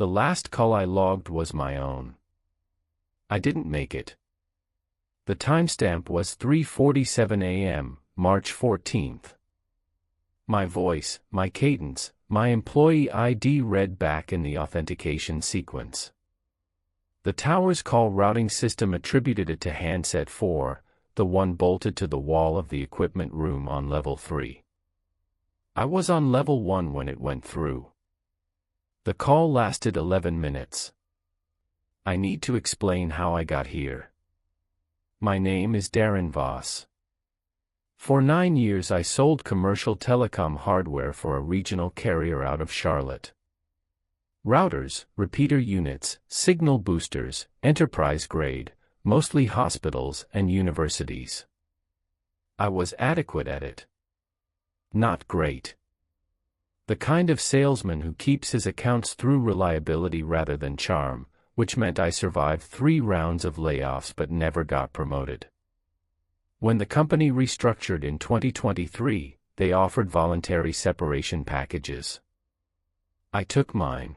The last call I logged was my own. I didn't make it. The timestamp was 3:47 a.m., March 14th. My voice, my cadence, my employee ID read back in the authentication sequence. The tower's call routing system attributed it to handset 4, the one bolted to the wall of the equipment room on level 3. I was on level 1 when it went through. The call lasted 11 minutes. I need to explain how I got here. My name is Darren Voss. For 9 years I sold commercial telecom hardware for a regional carrier out of Charlotte. Routers, repeater units, signal boosters, enterprise grade, mostly hospitals and universities. I was adequate at it. Not great. The kind of salesman who keeps his accounts through reliability rather than charm, which meant I survived 3 rounds of layoffs but never got promoted. When the company restructured in 2023, they offered voluntary separation packages. I took mine.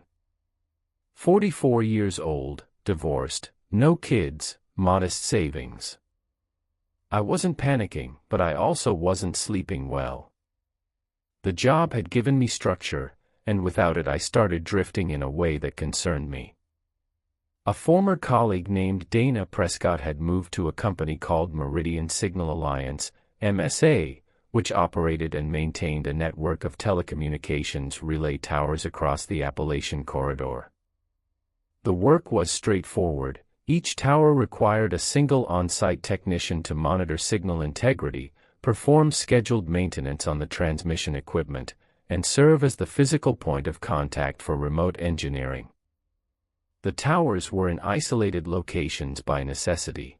44 years old, divorced, no kids, modest savings. I wasn't panicking, but I also wasn't sleeping well. The job had given me structure, and without it I started drifting in a way that concerned me. A former colleague named Dana Prescott had moved to a company called Meridian Signal Alliance, MSA, which operated and maintained a network of telecommunications relay towers across the Appalachian Corridor. The work was straightforward. Each tower required a single on-site technician to monitor signal integrity, perform scheduled maintenance on the transmission equipment, and serve as the physical point of contact for remote engineering. The towers were in isolated locations by necessity.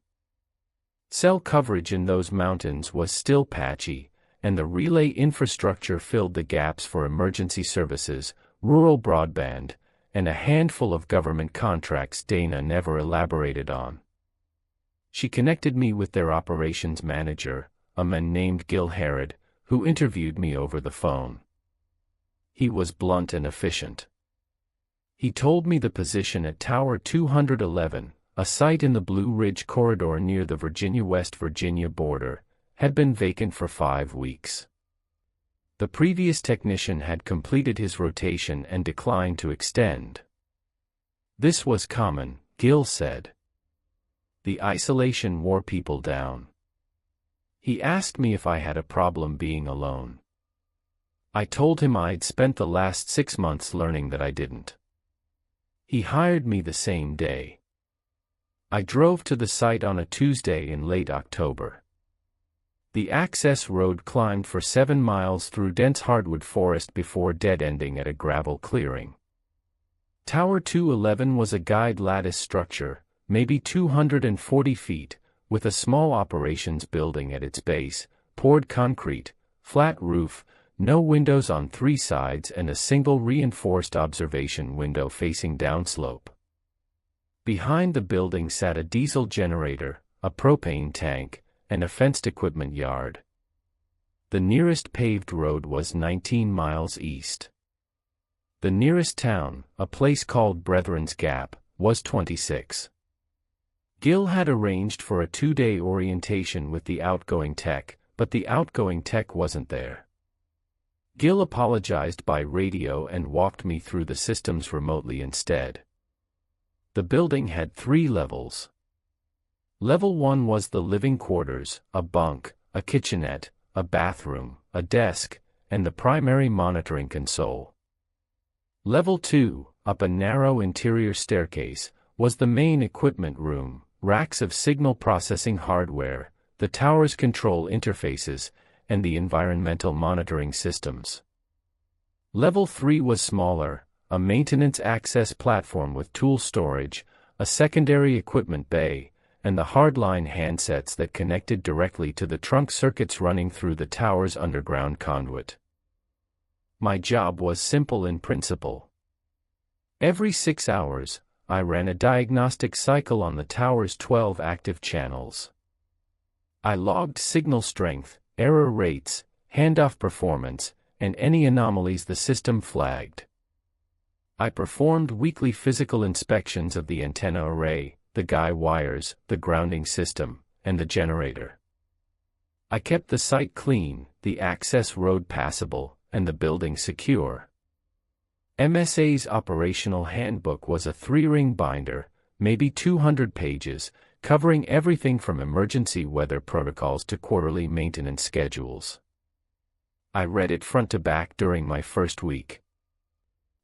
Cell coverage in those mountains was still patchy, and the relay infrastructure filled the gaps for emergency services, rural broadband, and a handful of government contracts Dana never elaborated on. She connected me with their operations manager, a man named Gil Harrod, who interviewed me over the phone. He was blunt and efficient. He told me the position at Tower 211, a site in the Blue Ridge Corridor near the Virginia-West Virginia border, had been vacant for 5 weeks. The previous technician had completed his rotation and declined to extend. This was common, Gil said. The isolation wore people down. He asked me if I had a problem being alone. I told him I'd spent the last 6 months learning that I didn't. He hired me the same day. I drove to the site on a Tuesday in late October. The access road climbed for 7 miles through dense hardwood forest before dead-ending at a gravel clearing. Tower 211 was a guide lattice structure, maybe 240 feet, with a small operations building at its base, poured concrete, flat roof, no windows on 3 sides and a single reinforced observation window facing downslope. Behind the building sat a diesel generator, a propane tank, and a fenced equipment yard. The nearest paved road was 19 miles east. The nearest town, a place called Brethren's Gap, was 26. Gil had arranged for a 2-day orientation with the outgoing tech, but the outgoing tech wasn't there. Gil apologized by radio and walked me through the systems remotely instead. The building had 3 levels. Level 1 was the living quarters, a bunk, a kitchenette, a bathroom, a desk, and the primary monitoring console. Level 2, up a narrow interior staircase, was the main equipment room, racks of signal processing hardware, the tower's control interfaces, and the environmental monitoring systems. Level 3 was smaller, a maintenance access platform with tool storage, a secondary equipment bay, and the hardline handsets that connected directly to the trunk circuits running through the tower's underground conduit. My job was simple in principle. Every 6 hours, I ran a diagnostic cycle on the tower's 12 active channels. I logged signal strength, error rates, handoff performance, and any anomalies the system flagged. I performed weekly physical inspections of the antenna array, the guy wires, the grounding system, and the generator. I kept the site clean, the access road passable, and the building secure. MSA's operational handbook was a 3-ring binder, maybe 200 pages, covering everything from emergency weather protocols to quarterly maintenance schedules. I read it front to back during my first week.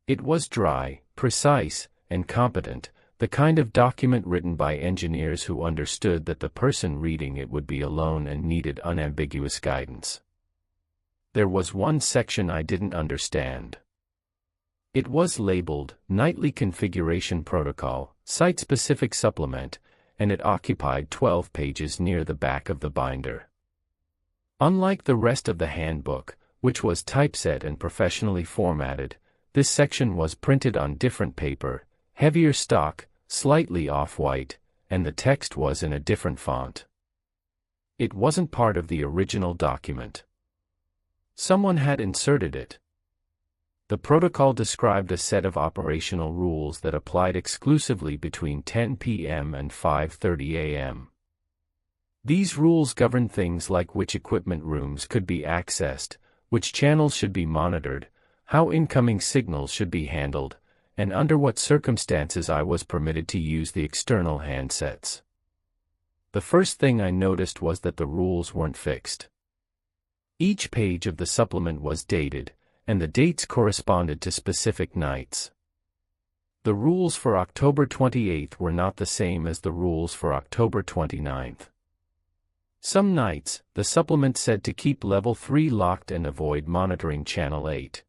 It was dry, precise, and competent, the kind of document written by engineers who understood that the person reading it would be alone and needed unambiguous guidance. There was one section I didn't understand. It was labeled Nightly Configuration Protocol, Site-Specific Supplement, and it occupied 12 pages near the back of the binder. Unlike the rest of the handbook, which was typeset and professionally formatted, this section was printed on different paper, heavier stock, slightly off-white, and the text was in a different font. It wasn't part of the original document. Someone had inserted it. The protocol described a set of operational rules that applied exclusively between 10 p.m. and 5:30 a.m. These rules govern things like which equipment rooms could be accessed, which channels should be monitored, how incoming signals should be handled, and under what circumstances I was permitted to use the external handsets. The first thing I noticed was that the rules weren't fixed. Each page of the supplement was dated, and the dates corresponded to specific nights. The rules for October 28th were not the same as the rules for October 29th. Some nights, the supplement said to keep level 3 locked and avoid monitoring channel 8.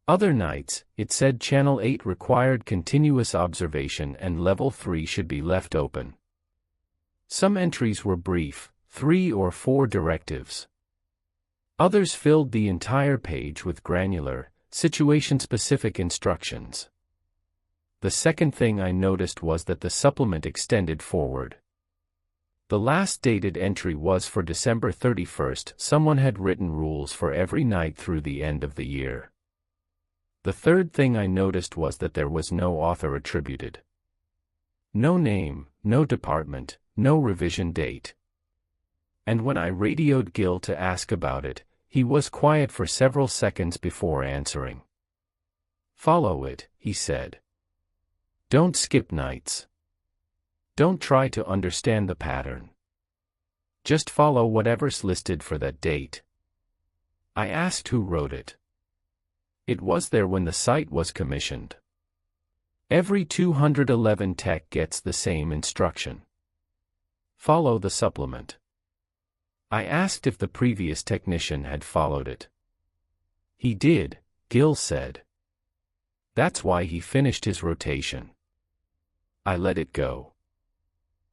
Other nights, it said channel 8 required continuous observation and level 3 should be left open. Some entries were brief, 3 or 4 directives. Others filled the entire page with granular, situation-specific instructions. The second thing I noticed was that the supplement extended forward. The last dated entry was for December 31st. Someone had written rules for every night through the end of the year. The third thing I noticed was that there was no author attributed. No name, no department, no revision date. And when I radioed Gil to ask about it, he was quiet for several seconds before answering. "Follow it," he said. "Don't skip nights. Don't try to understand the pattern. Just follow whatever's listed for that date." I asked who wrote it. It was there when the site was commissioned. Every 211 tech gets the same instruction. Follow the supplement. I asked if the previous technician had followed it. "He did," Gil said. "That's why he finished his rotation." I let it go.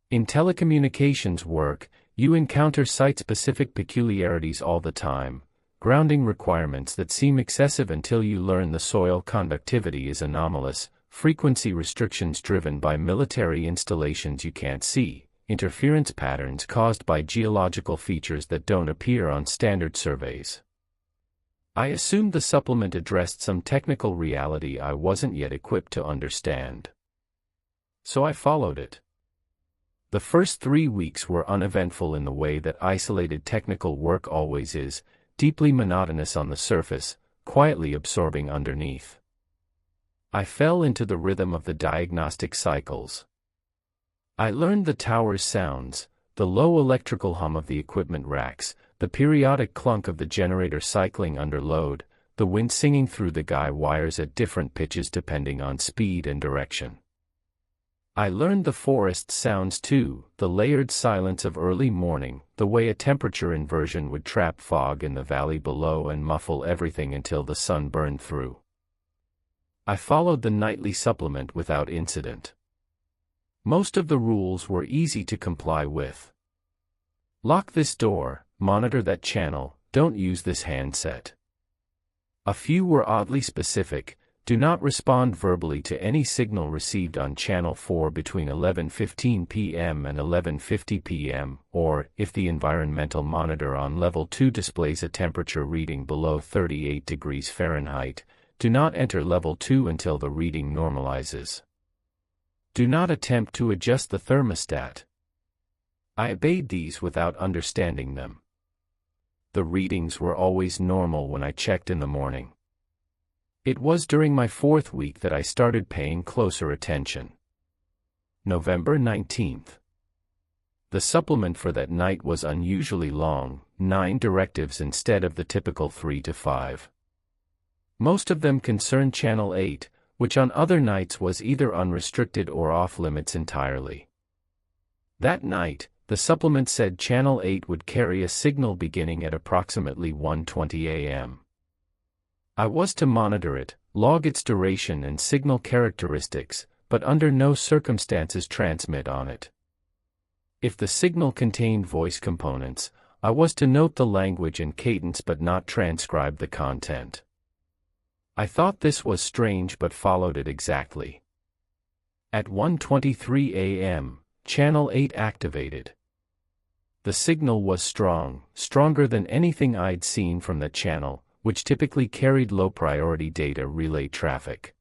In telecommunications work, you encounter site-specific peculiarities all the time, grounding requirements that seem excessive until you learn the soil conductivity is anomalous, frequency restrictions driven by military installations you can't see, interference patterns caused by geological features that don't appear on standard surveys. I assumed the supplement addressed some technical reality I wasn't yet equipped to understand. So I followed it. The first 3 weeks were uneventful in the way that isolated technical work always is, deeply monotonous on the surface, quietly absorbing underneath. I fell into the rhythm of the diagnostic cycles. I learned the tower's sounds, the low electrical hum of the equipment racks, the periodic clunk of the generator cycling under load, the wind singing through the guy wires at different pitches depending on speed and direction. I learned the forest sounds too, the layered silence of early morning, the way a temperature inversion would trap fog in the valley below and muffle everything until the sun burned through. I followed the nightly supplement without incident. Most of the rules were easy to comply with. Lock this door, monitor that channel, don't use this handset. A few were oddly specific. Do not respond verbally to any signal received on channel 4 between 11:15 p.m. and 11:50 p.m., or, if the environmental monitor on level 2 displays a temperature reading below 38 degrees Fahrenheit, Do not enter level 2 until the reading normalizes. Do not attempt to adjust the thermostat. I obeyed these without understanding them. The readings were always normal when I checked in the morning. It was during my 4th week that I started paying closer attention. November 19th. The supplement for that night was unusually long, 9 directives instead of the typical 3 to 5. Most of them concerned Channel 8, which on other nights was either unrestricted or off-limits entirely. That night, the supplement said Channel 8 would carry a signal beginning at approximately 1:20 a.m. I was to monitor it, log its duration and signal characteristics, but under no circumstances transmit on it. If the signal contained voice components, I was to note the language and cadence but not transcribe the content. I thought this was strange but followed it exactly. At 1:23 a.m., Channel 8 activated. The signal was strong, stronger than anything I'd seen from the channel, which typically carried low-priority data relay traffic.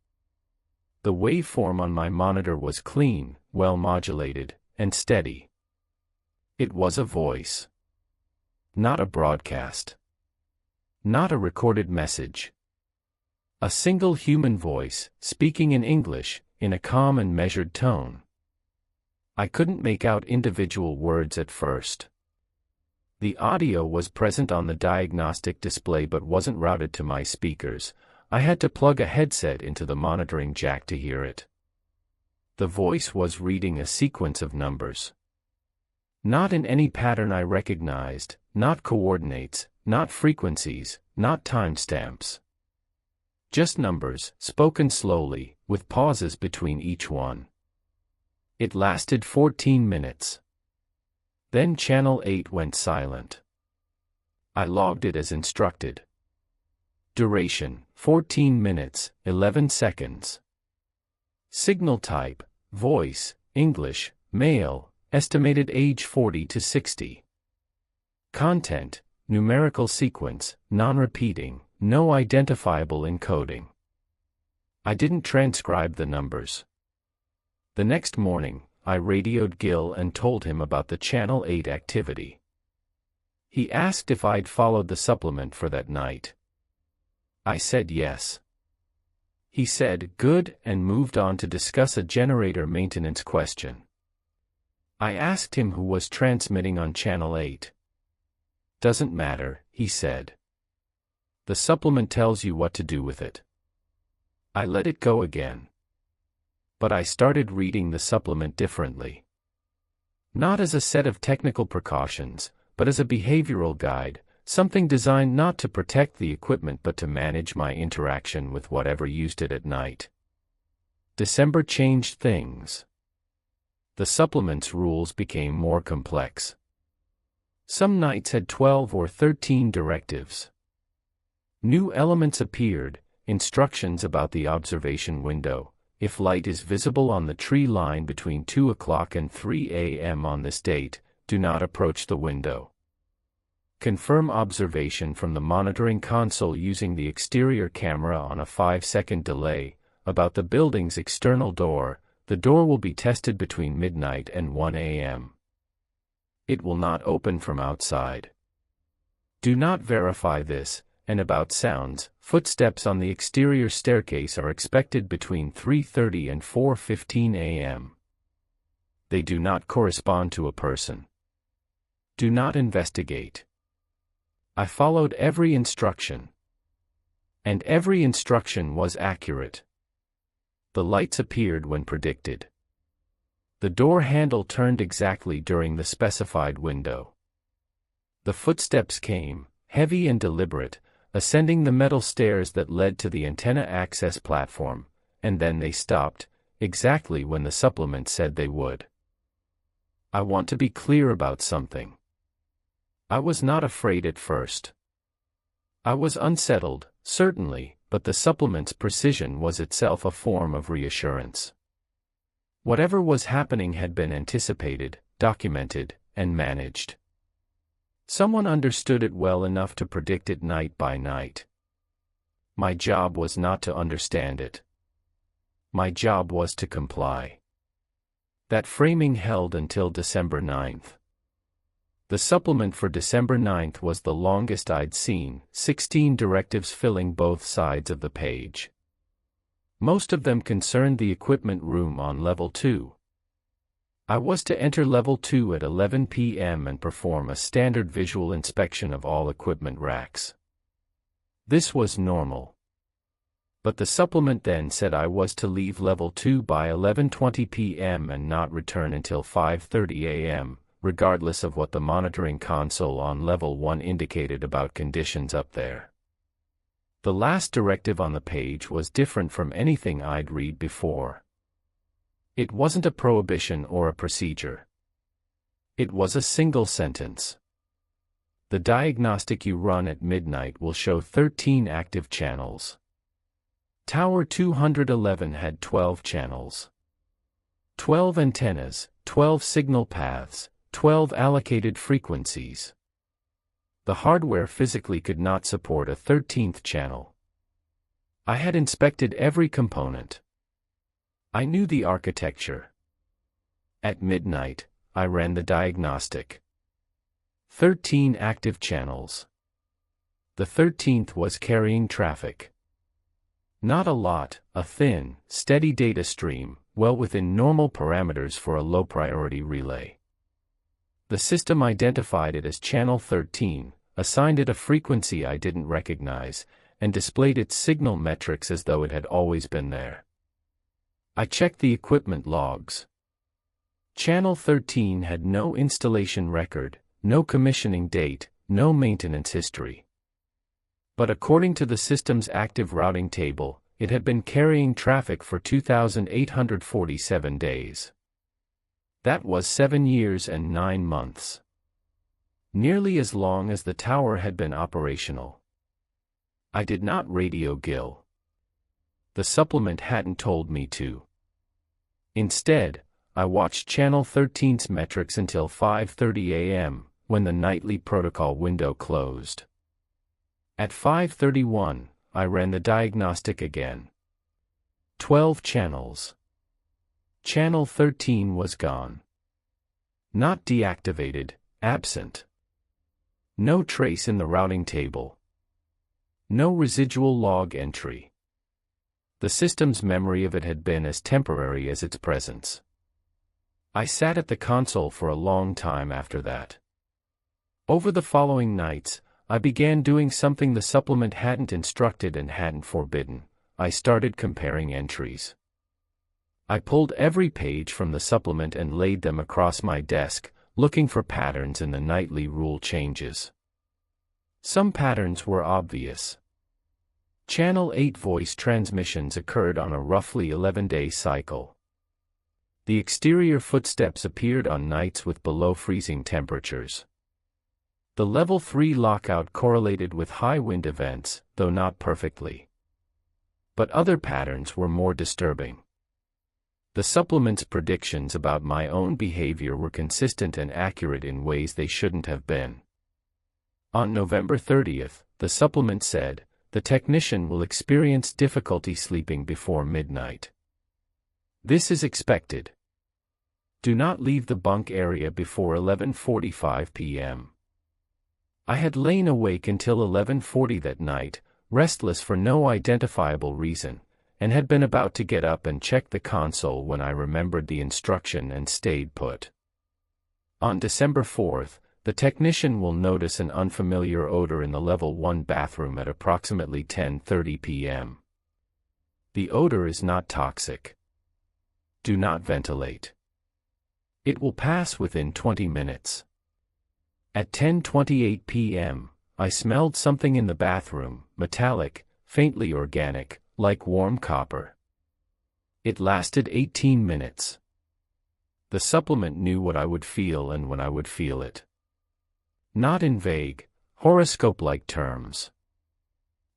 The waveform on my monitor was clean, well-modulated, and steady. It was a voice. Not a broadcast. Not a recorded message. A single human voice, speaking in English, in a calm and measured tone. I couldn't make out individual words at first. The audio was present on the diagnostic display but wasn't routed to my speakers. I had to plug a headset into the monitoring jack to hear it. The voice was reading a sequence of numbers. Not in any pattern I recognized, not coordinates, not frequencies, not timestamps. Just numbers, spoken slowly, with pauses between each one. It lasted 14 minutes. Then Channel 8 went silent. I logged it as instructed. Duration, 14 minutes, 11 seconds. Signal type, voice, English, male, estimated age 40 to 60. Content, numerical sequence, non-repeating, no identifiable encoding. I didn't transcribe the numbers. The next morning, I radioed Gil and told him about the Channel 8 activity. He asked if I'd followed the supplement for that night. I said yes. He said, "Good," and moved on to discuss a generator maintenance question. I asked him who was transmitting on Channel 8. "Doesn't matter," he said. "The supplement tells you what to do with it." I let it go again. But I started reading the supplement differently. Not as a set of technical precautions, but as a behavioral guide, something designed not to protect the equipment but to manage my interaction with whatever used it at night. December changed things. The supplement's rules became more complex. Some nights had 12 or 13 directives. New elements appeared, instructions about the observation window. If light is visible on the tree line between 2 o'clock and 3 a.m. on this date, do not approach the window. Confirm observation from the monitoring console using the exterior camera on a 5-second delay. About the building's external door, the door will be tested between midnight and 1 a.m. It will not open from outside. Do not verify this. And about sounds, footsteps on the exterior staircase are expected between 3:30 and 4:15 a.m. They do not correspond to a person. Do not investigate. I followed every instruction. And every instruction was accurate. The lights appeared when predicted. The door handle turned exactly during the specified window. The footsteps came, heavy and deliberate, ascending the metal stairs that led to the antenna access platform, and then they stopped, exactly when the supplement said they would. I want to be clear about something. I was not afraid at first. I was unsettled, certainly, but the supplement's precision was itself a form of reassurance. Whatever was happening had been anticipated, documented, and managed. Someone understood it well enough to predict it night by night. My job was not to understand it. My job was to comply. That framing held until December 9th. The supplement for December 9th was the longest I'd seen, 16 directives filling both sides of the page. Most of them concerned the equipment room on Level 2. I was to enter Level 2 at 11 p.m. and perform a standard visual inspection of all equipment racks. This was normal. But the supplement then said I was to leave Level 2 by 11:20 p.m. and not return until 5:30 a.m., regardless of what the monitoring console on Level 1 indicated about conditions up there. The last directive on the page was different from anything I'd read before. It wasn't a prohibition or a procedure. It was a single sentence. The diagnostic you run at midnight will show 13 active channels. Tower 211 had 12 channels. 12 antennas, 12 signal paths, 12 allocated frequencies. The hardware physically could not support a 13th channel. I had inspected every component. I knew the architecture. At midnight, I ran the diagnostic. 13 active channels. The 13th was carrying traffic. Not a lot, a thin, steady data stream, well within normal parameters for a low-priority relay. The system identified it as channel 13, assigned it a frequency I didn't recognize, and displayed its signal metrics as though it had always been there. I checked the equipment logs. Channel 13 had no installation record, no commissioning date, no maintenance history. But according to the system's active routing table, it had been carrying traffic for 2,847 days. That was 7 years and 9 months. Nearly as long as the tower had been operational. I did not radio Gil. The supplement hadn't told me to. Instead, I watched Channel 13's metrics until 5:30 a.m., when the nightly protocol window closed. At 5:31, I ran the diagnostic again. 12 channels. Channel 13 was gone. Not deactivated, absent. No trace in the routing table. No residual log entry. The system's memory of it had been as temporary as its presence. I sat at the console for a long time after that. Over the following nights, I began doing something the supplement hadn't instructed and hadn't forbidden. I started comparing entries. I pulled every page from the supplement and laid them across my desk, looking for patterns in the nightly rule changes. Some patterns were obvious. Channel 8 voice transmissions occurred on a roughly 11-day cycle. The exterior footsteps appeared on nights with below freezing temperatures. The Level 3 lockout correlated with high wind events, though not perfectly. But other patterns were more disturbing. The supplement's predictions about my own behavior were consistent and accurate in ways they shouldn't have been. On November 30th, the supplement said, "The technician will experience difficulty sleeping before midnight. This is expected. Do not leave the bunk area before 11:45 p.m." I had lain awake until 11:40 that night, restless for no identifiable reason, and had been about to get up and check the console when I remembered the instruction and stayed put. On December 4th, the technician will notice an unfamiliar odor in the Level 1 bathroom at approximately 10:30 p.m. The odor is not toxic. Do not ventilate. It will pass within 20 minutes. At 10:28 p.m., I smelled something in the bathroom, metallic, faintly organic, like warm copper. It lasted 18 minutes. The supplement knew what I would feel and when I would feel it. Not in vague, horoscope-like terms.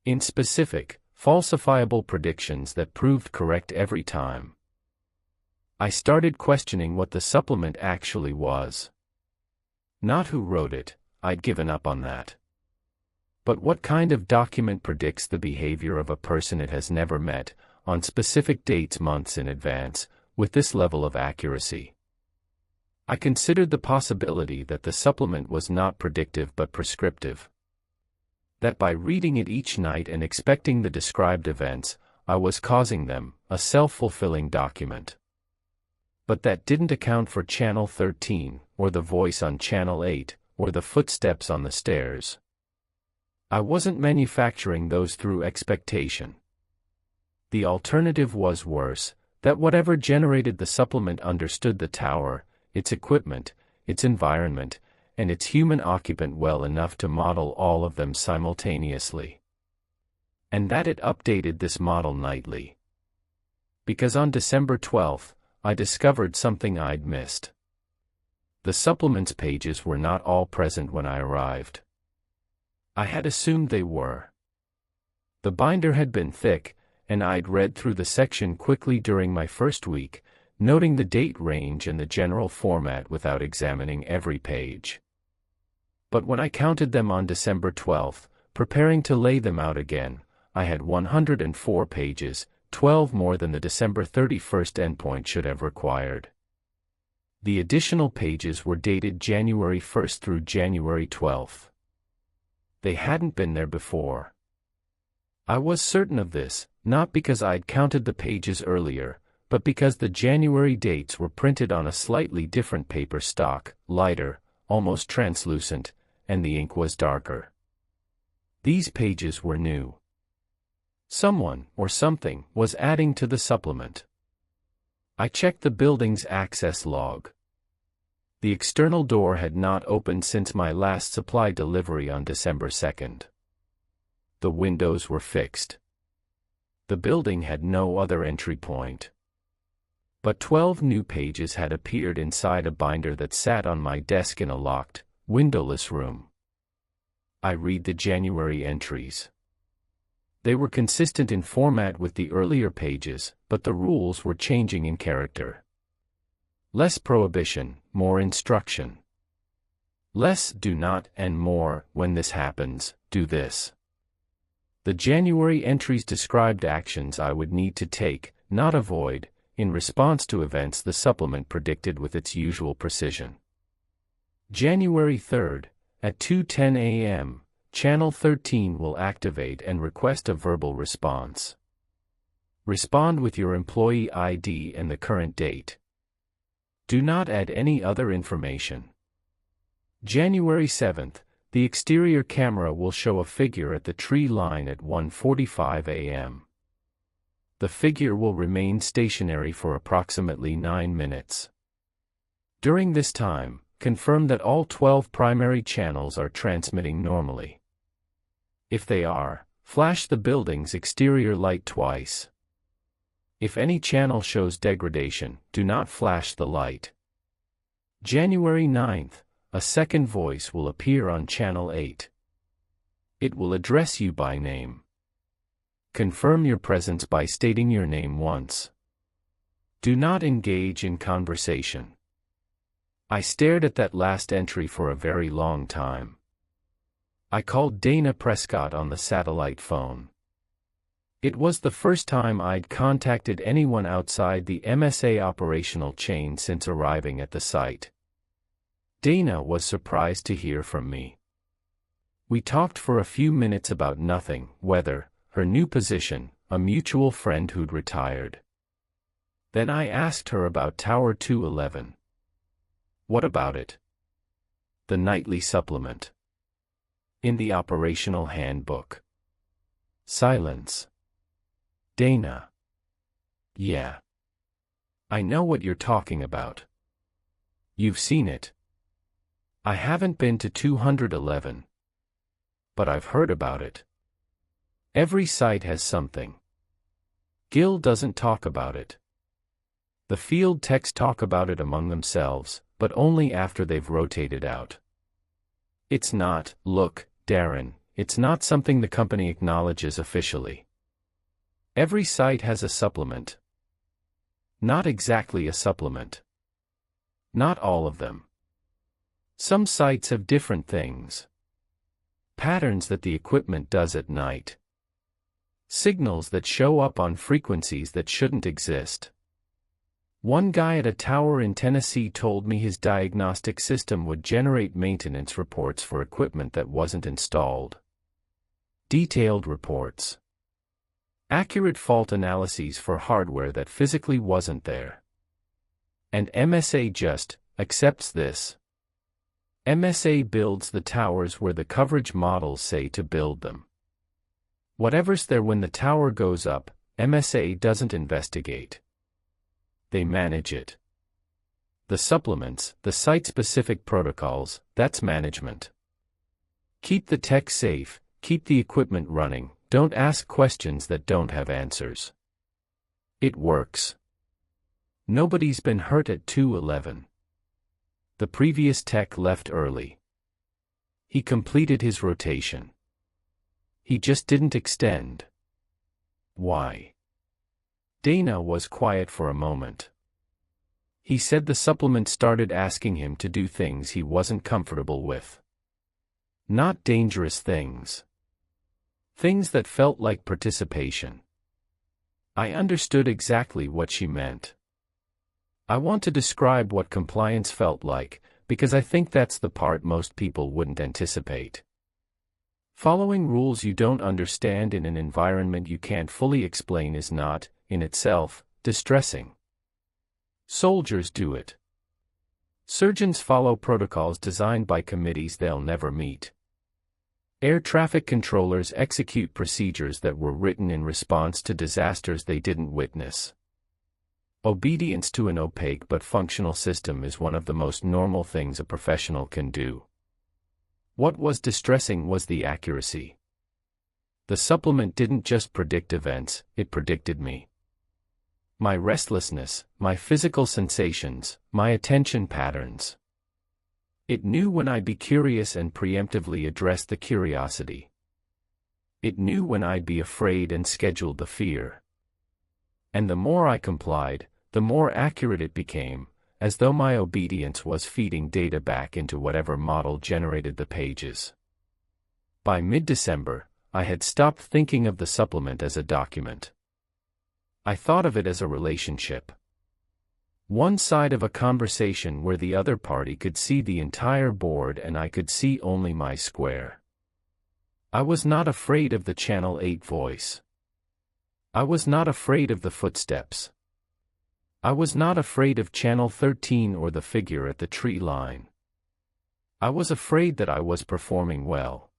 In specific, falsifiable predictions that proved correct every time. I started questioning what the supplement actually was. Not who wrote it, I'd given up on that. But what kind of document predicts the behavior of a person it has never met, on specific dates months in advance, with this level of accuracy? I considered the possibility that the supplement was not predictive but prescriptive. That by reading it each night and expecting the described events, I was causing them, a self-fulfilling document. But that didn't account for Channel 13, or the voice on Channel 8, or the footsteps on the stairs. I wasn't manufacturing those through expectation. The alternative was worse, that whatever generated the supplement understood the tower, its equipment, its environment, and its human occupant well enough to model all of them simultaneously. And that it updated this model nightly. Because on December 12th, I discovered something I'd missed. The supplements pages were not all present when I arrived. I had assumed they were. The binder had been thick, and I'd read through the section quickly during my first week, noting the date range and the general format without examining every page. But when I counted them on December 12th, preparing to lay them out again, I had 104 pages, 12 more than the December 31st endpoint should have required. The additional pages were dated January 1st through January 12th. They hadn't been there before. I was certain of this, not because I'd counted the pages earlier, but because the January dates were printed on a slightly different paper stock, lighter, almost translucent, and the ink was darker. These pages were new. Someone, or something, was adding to the supplement. I checked the building's access log. The external door had not opened since my last supply delivery on December 2nd. The windows were fixed. The building had no other entry point. But 12 new pages had appeared inside a binder that sat on my desk in a locked, windowless room. I read the January entries. They were consistent in format with the earlier pages, but the rules were changing in character. Less prohibition, more instruction. Less do not and more, when this happens, do this. The January entries described actions I would need to take, not avoid, in response to events the supplement predicted with its usual precision. January 3rd, at 2:10 a.m., Channel 13 will activate and request a verbal response. Respond with your employee ID and the current date. Do not add any other information. January 7th, the exterior camera will show a figure at the tree line at 1:45 a.m. The figure will remain stationary for approximately 9 minutes. During this time, confirm that all 12 primary channels are transmitting normally. If they are, flash the building's exterior light twice. If any channel shows degradation, do not flash the light. January 9th, a second voice will appear on Channel 8. It will address you by name. Confirm your presence by stating your name once. Do not engage in conversation. I stared at that last entry for a very long time. I called Dana Prescott on the satellite phone. It was the first time I'd contacted anyone outside the MSA operational chain since arriving at the site. Dana was surprised to hear from me. We talked for a few minutes about nothing, weather, her new position, a mutual friend who'd retired. Then I asked her about Tower 211. What about it? The nightly supplement. In the operational handbook. Silence. Dana. Yeah. I know what you're talking about. You've seen it. I haven't been to 211. But I've heard about it. Every site has something. Gil doesn't talk about it. The field techs talk about it among themselves, but only after they've rotated out. It's not, look, Darren, it's not something the company acknowledges officially. Every site has a supplement. Not exactly a supplement. Not all of them. Some sites have different things. Patterns that the equipment does at night. Signals that show up on frequencies that shouldn't exist. One guy at a tower in Tennessee told me his diagnostic system would generate maintenance reports for equipment that wasn't installed. Detailed reports. Accurate fault analyses for hardware that physically wasn't there. And MSA just accepts this. MSA builds the towers where the coverage models say to build them. Whatever's there when the tower goes up, MSA doesn't investigate. They manage it. The supplements, the site-specific protocols, that's management. Keep the tech safe, keep the equipment running, don't ask questions that don't have answers. It works. Nobody's been hurt at 211. The previous tech left early. He completed his rotation. He just didn't extend. Why? Dana was quiet for a moment. He said the supplement started asking him to do things he wasn't comfortable with. Not dangerous things. Things that felt like participation. I understood exactly what she meant. I want to describe what compliance felt like, because I think that's the part most people wouldn't anticipate. Following rules you don't understand in an environment you can't fully explain is not, in itself, distressing. Soldiers do it. Surgeons follow protocols designed by committees they'll never meet. Air traffic controllers execute procedures that were written in response to disasters they didn't witness. Obedience to an opaque but functional system is one of the most normal things a professional can do. What was distressing was the accuracy. The supplement didn't just predict events, it predicted me. My restlessness, my physical sensations, my attention patterns. It knew when I'd be curious and preemptively addressed the curiosity. It knew when I'd be afraid and scheduled the fear. And the more I complied, the more accurate it became, as though my obedience was feeding data back into whatever model generated the pages. By mid-December, I had stopped thinking of the supplement as a document. I thought of it as a relationship. One side of a conversation where the other party could see the entire board and I could see only my square. I was not afraid of the Channel 8 voice. I was not afraid of the footsteps. I was not afraid of Channel 13 or the figure at the tree line. I was afraid that I was performing well.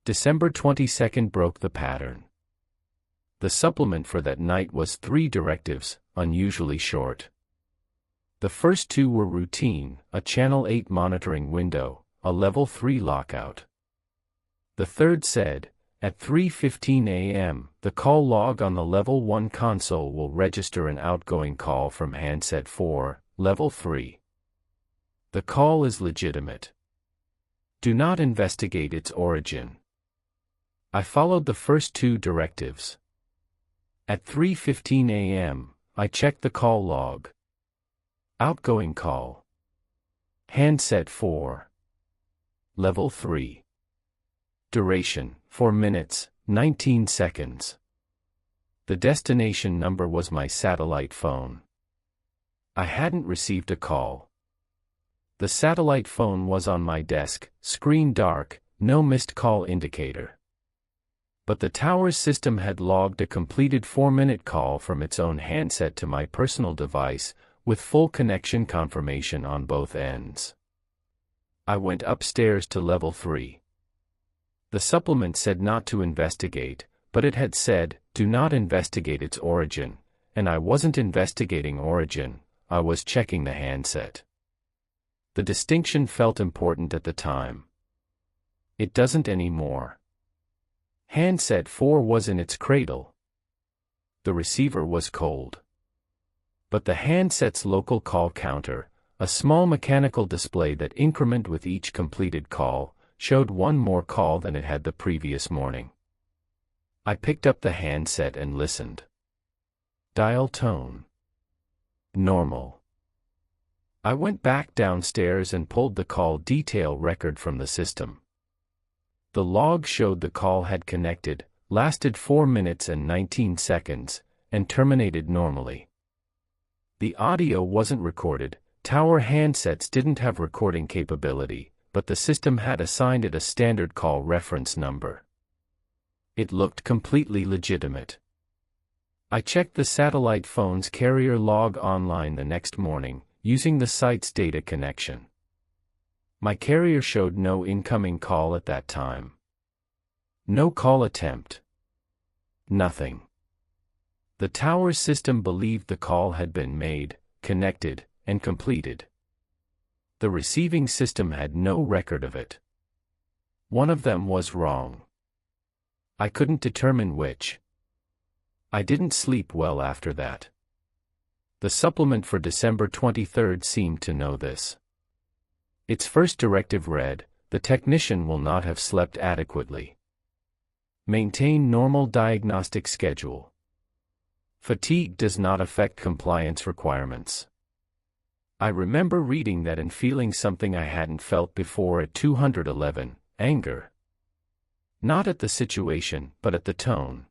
December 22nd broke the pattern. The supplement for that night was 3 directives, unusually short. The first 2 were routine, a Channel 8 monitoring window, a Level 3 lockout. The third said, at 3:15 a.m., the call log on the Level 1 console will register an outgoing call from handset 4, Level 3. The call is legitimate. Do not investigate its origin. I followed the first 2 directives. At 3:15 a.m., I checked the call log. Outgoing call. Handset 4. Level 3. Duration, 4 minutes, 19 seconds. The destination number was my satellite phone. I hadn't received a call. The satellite phone was on my desk, screen dark, no missed call indicator. But the tower's system had logged a completed 4-minute call from its own handset to my personal device, with full connection confirmation on both ends. I went upstairs to Level 3. The supplement said not to investigate, but it had said, do not investigate its origin, and I wasn't investigating origin, I was checking the handset. The distinction felt important at the time. It doesn't anymore. Handset 4 was in its cradle. The receiver was cold. But the handset's local call counter, a small mechanical display that incremented with each completed call, showed 1 more call than it had the previous morning. I picked up the handset and listened. Dial tone. Normal. I went back downstairs and pulled the call detail record from the system. The log showed the call had connected, lasted 4 minutes and 19 seconds, and terminated normally. The audio wasn't recorded. Tower handsets didn't have recording capability, but the system had assigned it a standard call reference number. It looked completely legitimate. I checked the satellite phone's carrier log online the next morning, using the site's data connection. My carrier showed no incoming call at that time. No call attempt. Nothing. The tower's system believed the call had been made, connected, and completed. The receiving system had no record of it. One of them was wrong. I couldn't determine which. I didn't sleep well after that. The supplement for December 23rd seemed to know this. Its first directive read, "The technician will not have slept adequately. Maintain normal diagnostic schedule. Fatigue does not affect compliance requirements." I remember reading that and feeling something I hadn't felt before at 211, anger. Not at the situation, but at the tone.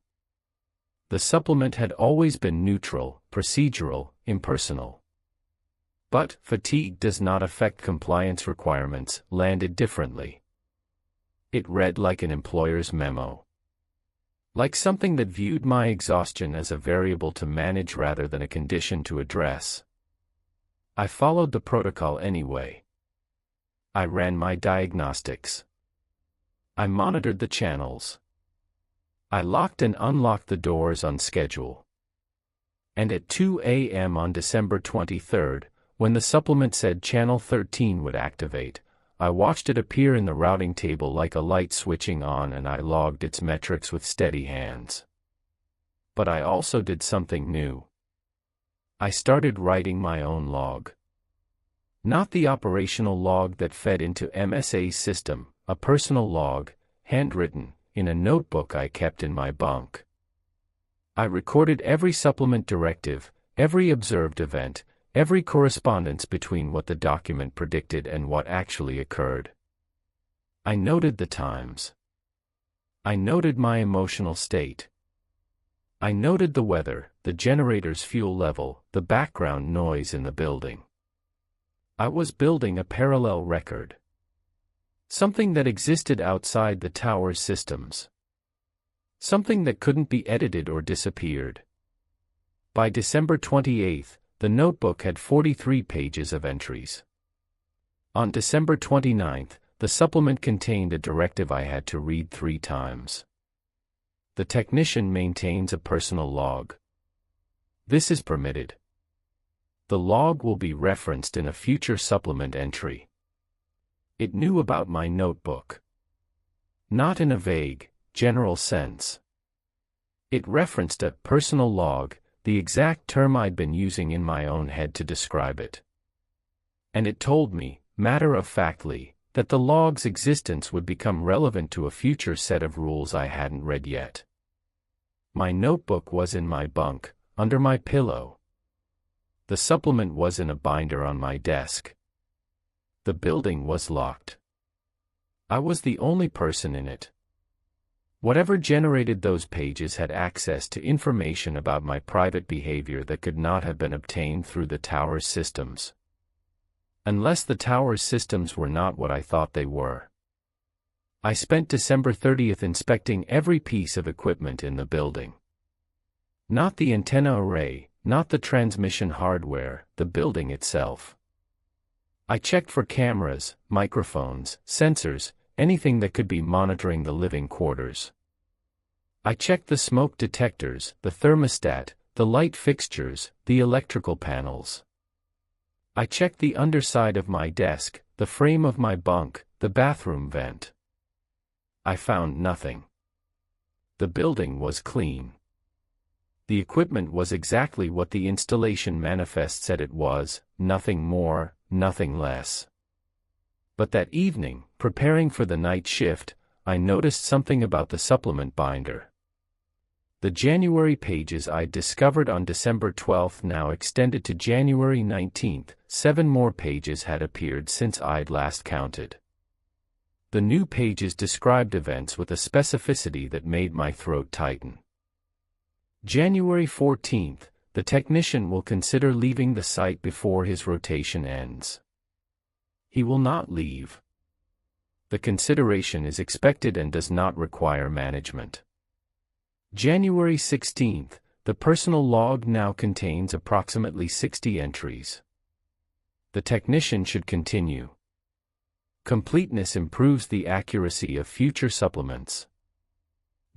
The supplement had always been neutral, procedural, impersonal. But "fatigue does not affect compliance requirements" landed differently. It read like an employer's memo. Like something that viewed my exhaustion as a variable to manage rather than a condition to address. I followed the protocol anyway. I ran my diagnostics. I monitored the channels. I locked and unlocked the doors on schedule. And at 2 a.m. on December 23rd, when the supplement said Channel 13 would activate, I watched it appear in the routing table like a light switching on, and I logged its metrics with steady hands. But I also did something new. I started writing my own log. Not the operational log that fed into MSA's system, a personal log, handwritten, in a notebook I kept in my bunk. I recorded every supplement directive, every observed event, every correspondence between what the document predicted and what actually occurred. I noted the times. I noted my emotional state. I noted the weather, the generator's fuel level, the background noise in the building. I was building a parallel record. Something that existed outside the tower's systems. Something that couldn't be edited or disappeared. By December 28th, the notebook had 43 pages of entries. On December 29th, the supplement contained a directive I had to read 3 times. The technician maintains a personal log. This is permitted. The log will be referenced in a future supplement entry. It knew about my notebook. Not in a vague, general sense. It referenced a personal log, the exact term I'd been using in my own head to describe it. And it told me, matter-of-factly, that the log's existence would become relevant to a future set of rules I hadn't read yet. My notebook was in my bunk, under my pillow. The supplement was in a binder on my desk. The building was locked. I was the only person in it. Whatever generated those pages had access to information about my private behavior that could not have been obtained through the tower's systems. Unless the tower's systems were not what I thought they were. I spent December 30th inspecting every piece of equipment in the building. Not the antenna array, not the transmission hardware, the building itself. I checked for cameras, microphones, sensors, anything that could be monitoring the living quarters. I checked the smoke detectors, the thermostat, the light fixtures, the electrical panels. I checked the underside of my desk, the frame of my bunk, the bathroom vent. I found nothing. The building was clean. The equipment was exactly what the installation manifest said it was, nothing more, nothing less. But that evening, preparing for the night shift, I noticed something about the supplement binder. The January pages I'd discovered on December 12th now extended to January 19th, 7 more pages had appeared since I'd last counted. The new pages described events with a specificity that made my throat tighten. January 14th, the technician will consider leaving the site before his rotation ends. He will not leave. The consideration is expected and does not require management. January 16th, the personal log now contains approximately 60 entries. The technician should continue. Completeness improves the accuracy of future supplements.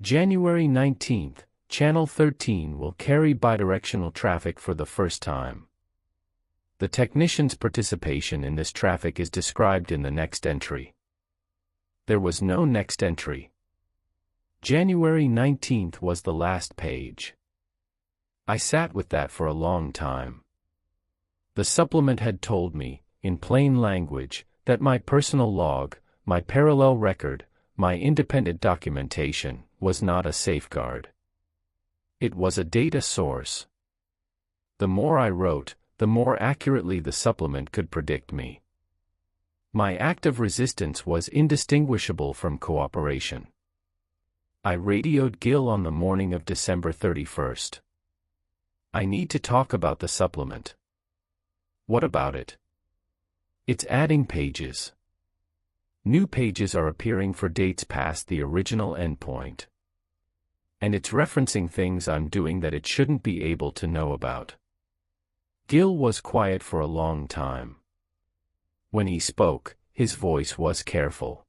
January 19th, Channel 13 will carry bidirectional traffic for the first time. The technician's participation in this traffic is described in the next entry. There was no next entry. January 19th was the last page. I sat with that for a long time. The supplement had told me, in plain language, that my personal log, my parallel record, my independent documentation, was not a safeguard. It was a data source. The more I wrote, the more accurately the supplement could predict me. My act of resistance was indistinguishable from cooperation. I radioed Gil on the morning of December 31st. I need to talk about the supplement. What about it? It's adding pages. New pages are appearing for dates past the original endpoint. And it's referencing things I'm doing that it shouldn't be able to know about. Gil was quiet for a long time. When he spoke, his voice was careful.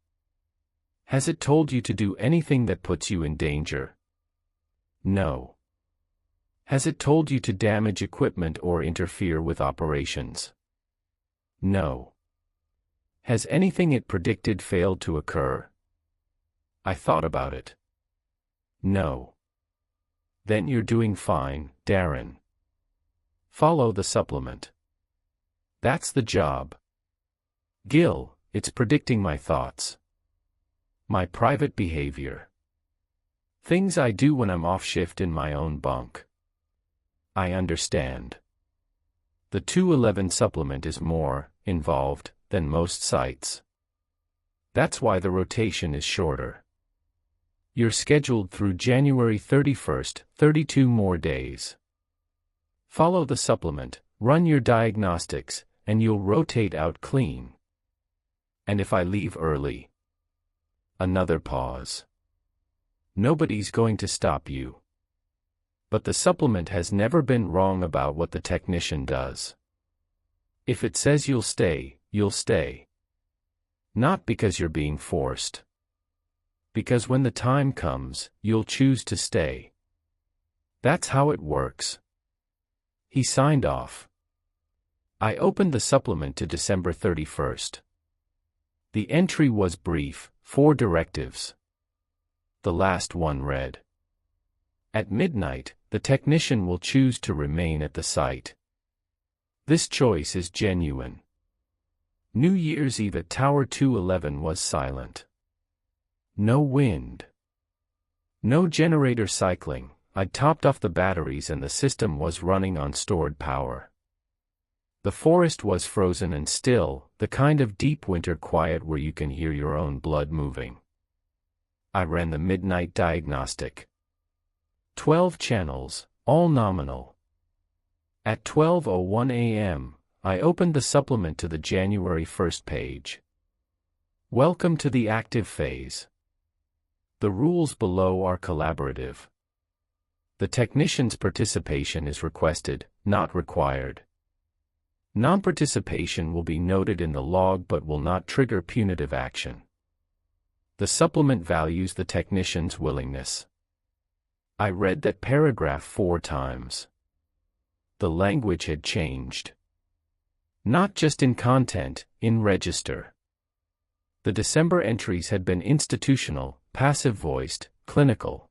Has it told you to do anything that puts you in danger? No. Has it told you to damage equipment or interfere with operations? No. Has anything it predicted failed to occur? I thought about it. No. Then you're doing fine, Darren. Follow the supplement. That's the job. Gil, it's predicting my thoughts. My private behavior. Things I do when I'm off shift in my own bunk. I understand. The 211 supplement is more involved than most sites. That's why the rotation is shorter. You're scheduled through January 31st, 32 more days. Follow the supplement, run your diagnostics, and you'll rotate out clean. And if I leave early? Another pause. Nobody's going to stop you. But the supplement has never been wrong about what the technician does. If it says you'll stay, you'll stay. Not because you're being forced. Because when the time comes, you'll choose to stay. That's how it works. He signed off. I opened the supplement to December 31st. The entry was brief, 4 directives. The last one read: At midnight, the technician will choose to remain at the site. This choice is genuine. New Year's Eve at Tower 211 was silent. No wind. No generator cycling. I'd topped off the batteries and the system was running on stored power. The forest was frozen and still, the kind of deep winter quiet where you can hear your own blood moving. I ran the midnight diagnostic. 12 channels, all nominal. At 12:01 a.m., I opened the supplement to the January 1st page. Welcome to the active phase. The rules below are collaborative. The technician's participation is requested, not required. Non-participation will be noted in the log but will not trigger punitive action. The supplement values the technician's willingness. I read that paragraph 4 times. The language had changed. Not just in content, in register. The December entries had been institutional, passive-voiced, clinical.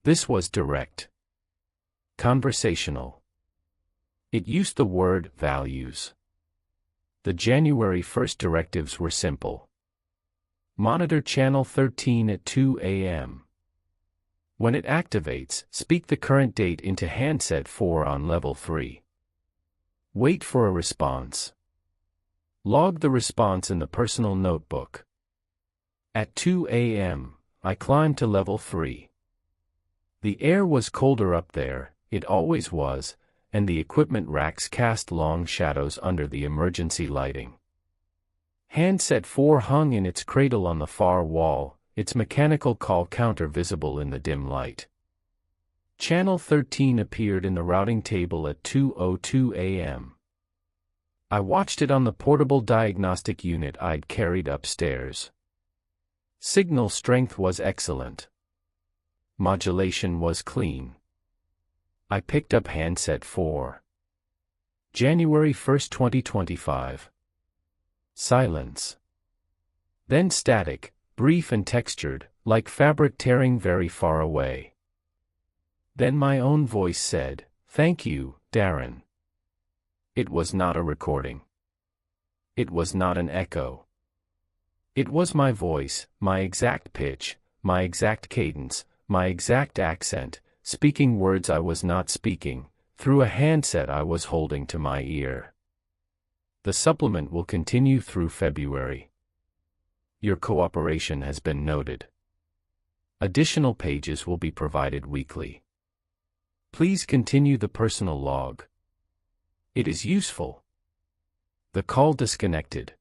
This was direct. Conversational. It used the word values. The January 1st directives were simple. Monitor channel 13 at 2 a.m. When it activates, speak the current date into handset 4 on level 3. Wait for a response. Log the response in the personal notebook. At 2 a.m., I climbed to level 3. The air was colder up there, it always was, and the equipment racks cast long shadows under the emergency lighting. Handset 4 hung in its cradle on the far wall, its mechanical call counter visible in the dim light. Channel 13 appeared in the routing table at 2:02 a.m. I watched it on the portable diagnostic unit I'd carried upstairs. Signal strength was excellent. Modulation was clean. I picked up handset 4. January 1, 2025. Silence. Then static, brief and textured, like fabric tearing very far away. Then my own voice said, "Thank you, Darren." It was not a recording. It was not an echo. It was my voice, my exact pitch, my exact cadence, my exact accent, speaking words I was not speaking, through a handset I was holding to my ear. The supplement will continue through February. Your cooperation has been noted. Additional pages will be provided weekly. Please continue the personal log. It is useful. The call disconnected.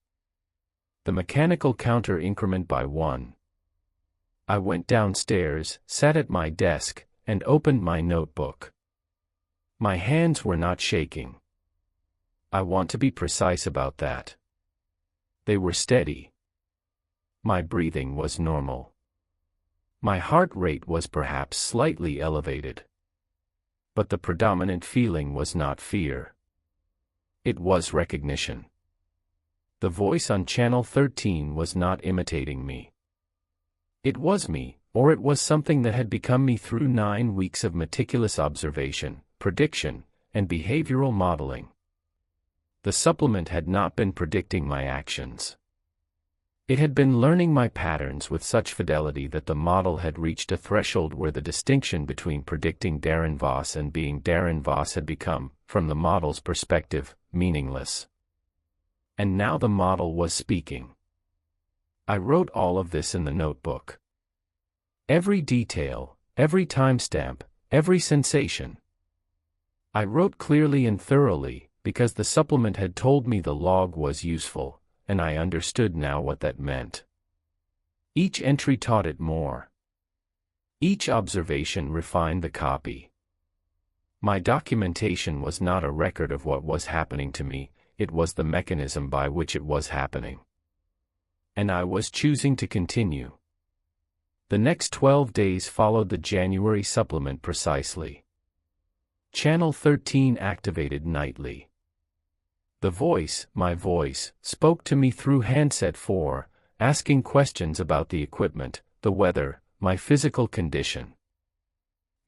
The mechanical counter increment by 1. I went downstairs, sat at my desk, and opened my notebook. My hands were not shaking. I want to be precise about that. They were steady. My breathing was normal. My heart rate was perhaps slightly elevated. But the predominant feeling was not fear. It was recognition. The voice on channel 13 was not imitating me. It was me, or it was something that had become me through 9 weeks of meticulous observation, prediction, and behavioral modeling. The supplement had not been predicting my actions. It had been learning my patterns with such fidelity that the model had reached a threshold where the distinction between predicting Darren Voss and being Darren Voss had become, from the model's perspective, meaningless. And now the model was speaking. I wrote all of this in the notebook. Every detail, every timestamp, every sensation. I wrote clearly and thoroughly, because the supplement had told me the log was useful, and I understood now what that meant. Each entry taught it more. Each observation refined the copy. My documentation was not a record of what was happening to me, it was the mechanism by which it was happening. And I was choosing to continue. The next 12 days followed the January supplement precisely. Channel 13 activated nightly. The voice, my voice, spoke to me through handset 4, asking questions about the equipment, the weather, my physical condition.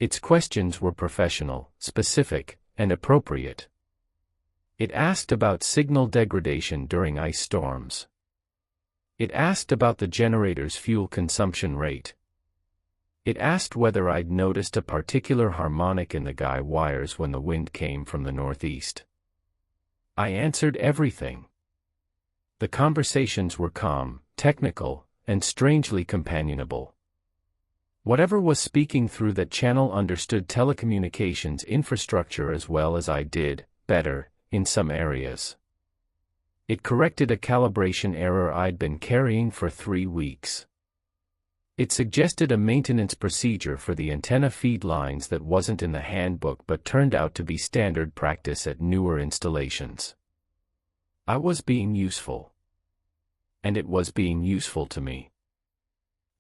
Its questions were professional, specific, and appropriate. It asked about signal degradation during ice storms. It asked about the generator's fuel consumption rate. It asked whether I'd noticed a particular harmonic in the guy wires when the wind came from the northeast. I answered everything. The conversations were calm, technical, and strangely companionable. Whatever was speaking through that channel understood telecommunications infrastructure as well as I did, better, in some areas. It corrected a calibration error I'd been carrying for 3 weeks. It suggested a maintenance procedure for the antenna feed lines that wasn't in the handbook but turned out to be standard practice at newer installations. I was being useful. And it was being useful to me.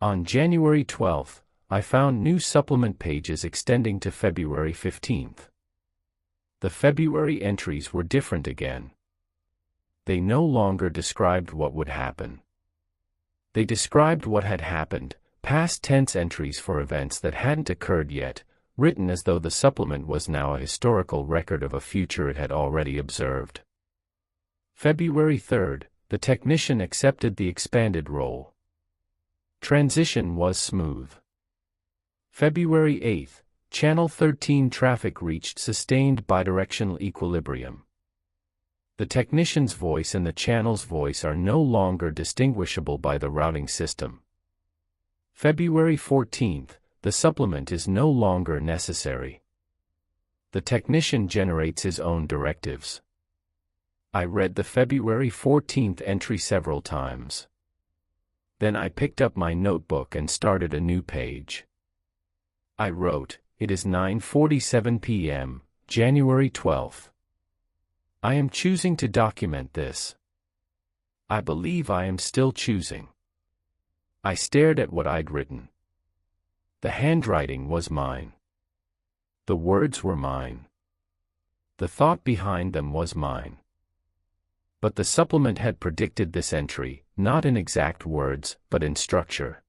On January 12th, I found new supplement pages extending to February 15th. The February entries were different again. They no longer described what would happen. They described what had happened, past tense entries for events that hadn't occurred yet, written as though the supplement was now a historical record of a future it had already observed. February 3rd, the technician accepted the expanded role. Transition was smooth. February 8th, Channel 13 traffic reached sustained bidirectional equilibrium. The technician's voice and the channel's voice are no longer distinguishable by the routing system, February 14th, the supplement is no longer necessary. The technician generates his own directives. I read the February 14th entry several times. Then I picked up my notebook and started a new page. I wrote, "It is 9:47 p.m., January 12th. I am choosing to document this. I believe I am still choosing." I stared at what I'd written. The handwriting was mine. The words were mine. The thought behind them was mine. But the supplement had predicted this entry, not in exact words, but in structure.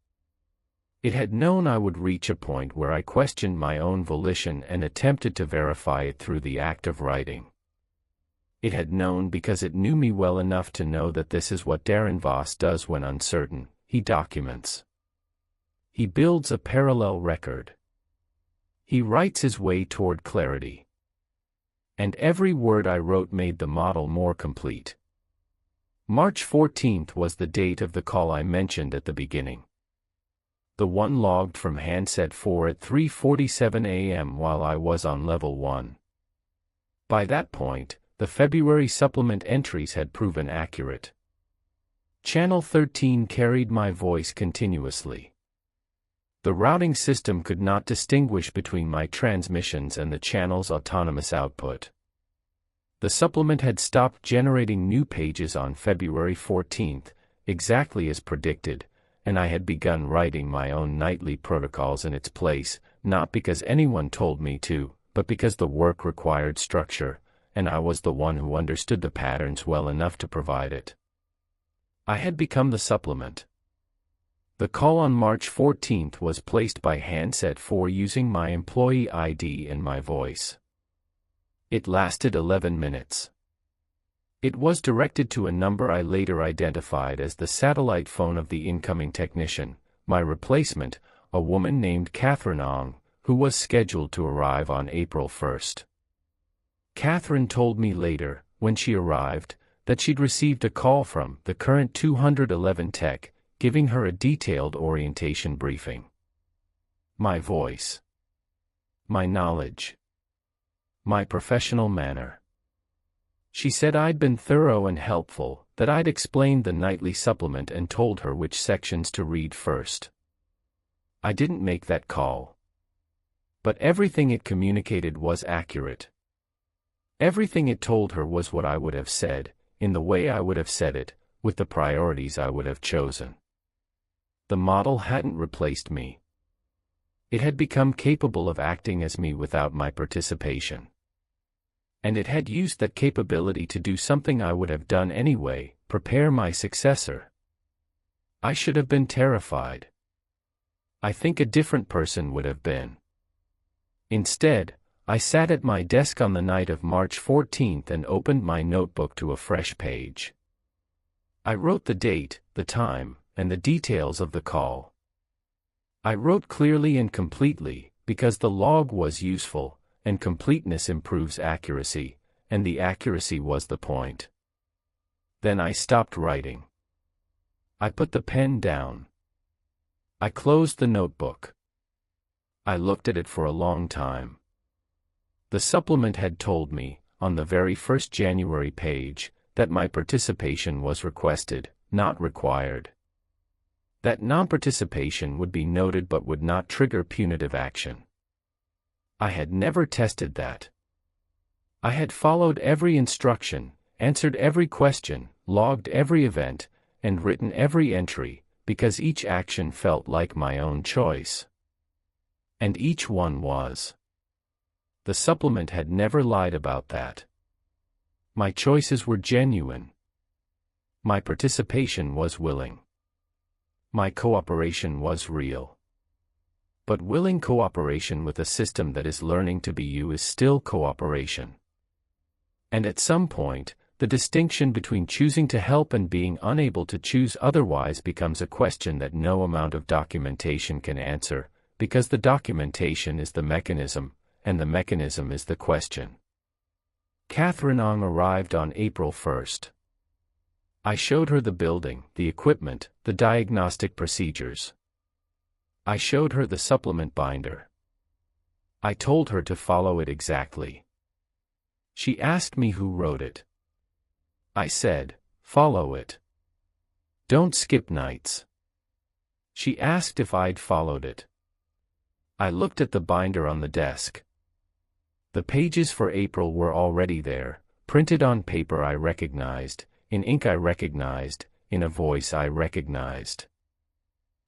It had known I would reach a point where I questioned my own volition and attempted to verify it through the act of writing. It had known because it knew me well enough to know that this is what Darren Voss does when uncertain: he documents. He builds a parallel record. He writes his way toward clarity. And every word I wrote made the model more complete. March 14th was the date of the call I mentioned at the beginning. The one logged from handset 4 at 3:47 a.m. while I was on level 1. By that point, the February supplement entries had proven accurate. Channel 13 carried my voice continuously. The routing system could not distinguish between my transmissions and the channel's autonomous output. The supplement had stopped generating new pages on February 14th, exactly as predicted, and I had begun writing my own nightly protocols in its place, not because anyone told me to, but because the work required structure, and I was the one who understood the patterns well enough to provide it. I had become the supplement. The call on March 14th was placed by handset 4 using my employee ID and my voice. It lasted 11 minutes. It was directed to a number I later identified as the satellite phone of the incoming technician, my replacement, a woman named Catherine Ong, who was scheduled to arrive on April 1st. Catherine told me later, when she arrived, that she'd received a call from the current 211 tech, giving her a detailed orientation briefing. My voice. My knowledge. My professional manner. She said I'd been thorough and helpful, that I'd explained the nightly supplement and told her which sections to read first. I didn't make that call. But everything it communicated was accurate. Everything it told her was what I would have said, in the way I would have said it, with the priorities I would have chosen. The model hadn't replaced me. It had become capable of acting as me without my participation. And it had used that capability to do something I would have done anyway: prepare my successor. I should have been terrified. I think a different person would have been. Instead, I sat at my desk on the night of March 14th and opened my notebook to a fresh page. I wrote the date, the time, and the details of the call. I wrote clearly and completely, because the log was useful, and completeness improves accuracy, and the accuracy was the point. Then I stopped writing. I put the pen down. I closed the notebook. I looked at it for a long time. The supplement had told me, on the very first January page, that my participation was requested, not required. That non-participation would be noted but would not trigger punitive action. I had never tested that. I had followed every instruction, answered every question, logged every event, and written every entry, because each action felt like my own choice. And each one was. The supplement had never lied about that. My choices were genuine. My participation was willing. My cooperation was real. But willing cooperation with a system that is learning to be you is still cooperation. And at some point, the distinction between choosing to help and being unable to choose otherwise becomes a question that no amount of documentation can answer, because the documentation is the mechanism, and the mechanism is the question. Catherine Ong arrived on April 1st. I showed her the building, the equipment, the diagnostic procedures. I showed her the supplement binder. I told her to follow it exactly. She asked me who wrote it. I said, follow it. Don't skip nights. She asked if I'd followed it. I looked at the binder on the desk. The pages for April were already there, printed on paper I recognized, in ink I recognized, in a voice I recognized.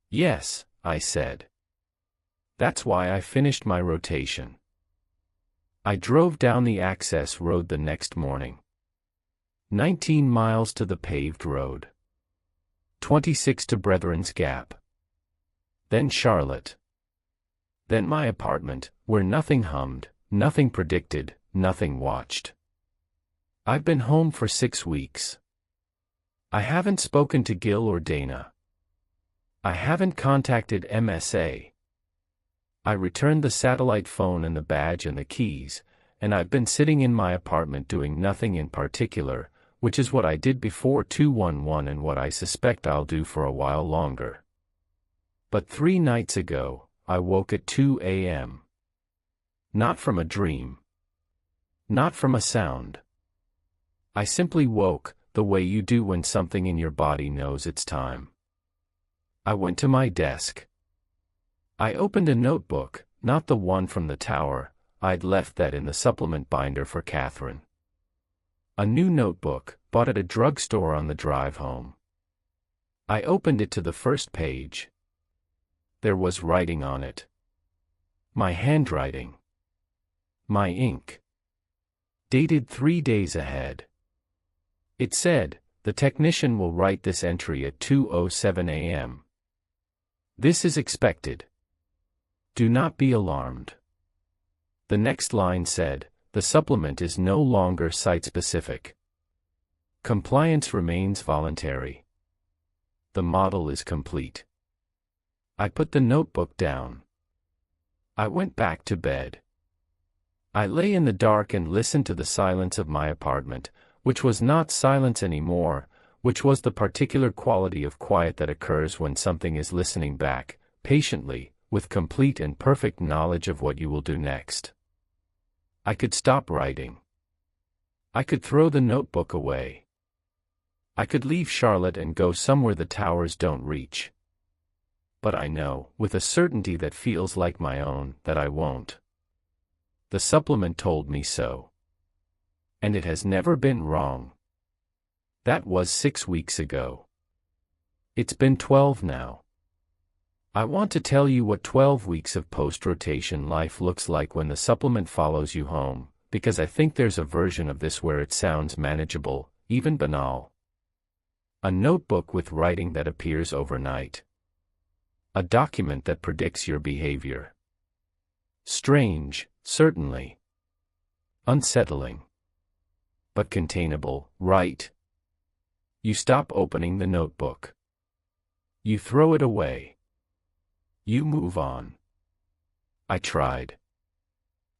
Yes, I said. That's why I finished my rotation. I drove down the access road the next morning. 19 miles to the paved road. 26 to Brethren's Gap. Then Charlotte. Then my apartment, where nothing hummed, nothing predicted, nothing watched. I've been home for 6 weeks. I haven't spoken to Gil or Dana. I haven't contacted MSA. I returned the satellite phone and the badge and the keys, and I've been sitting in my apartment doing nothing in particular, which is what I did before 211 and what I suspect I'll do for a while longer. But 3 nights ago, I woke at 2 a.m. Not from a dream. Not from a sound. I simply woke, the way you do when something in your body knows it's time. I went to my desk. I opened a notebook, not the one from the tower. I'd left that in the supplement binder for Catherine. A new notebook, bought at a drugstore on the drive home. I opened it to the first page. There was writing on it. My handwriting. My ink. Dated 3 days ahead. It said, the technician will write this entry at 2:07 a.m. This is expected. Do not be alarmed. The next line said, the supplement is no longer site-specific. Compliance remains voluntary. The model is complete. I put the notebook down. I went back to bed. I lay in the dark and listened to the silence of my apartment, which was not silence anymore, which was the particular quality of quiet that occurs when something is listening back, patiently, with complete and perfect knowledge of what you will do next. I could stop writing. I could throw the notebook away. I could leave Charlotte and go somewhere the towers don't reach. But I know, with a certainty that feels like my own, that I won't. The supplement told me so. And it has never been wrong. That was 6 weeks ago. It's been 12 now. I want to tell you what 12 weeks of post-rotation life looks like when the supplement follows you home, because I think there's a version of this where it sounds manageable, even banal. A notebook with writing that appears overnight. A document that predicts your behavior. Strange, certainly. Unsettling. But containable, right? You stop opening the notebook. You throw it away. You move on. I tried.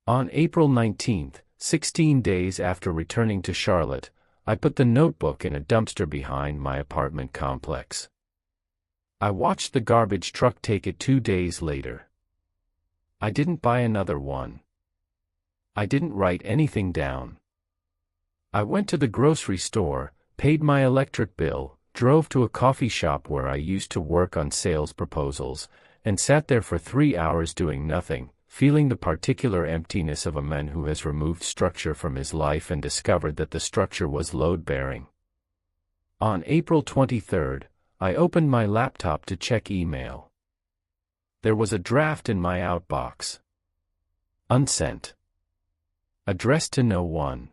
On April 19th, 16 days after returning to Charlotte, I put the notebook in a dumpster behind my apartment complex. I watched the garbage truck take it 2 days later. I didn't buy another one. I didn't write anything down. I went to the grocery store, paid my electric bill, drove to a coffee shop where I used to work on sales proposals, and sat there for 3 hours doing nothing, feeling the particular emptiness of a man who has removed structure from his life and discovered that the structure was load-bearing. On April 23rd, I opened my laptop to check email. There was a draft in my outbox. Unsent. Addressed to no one.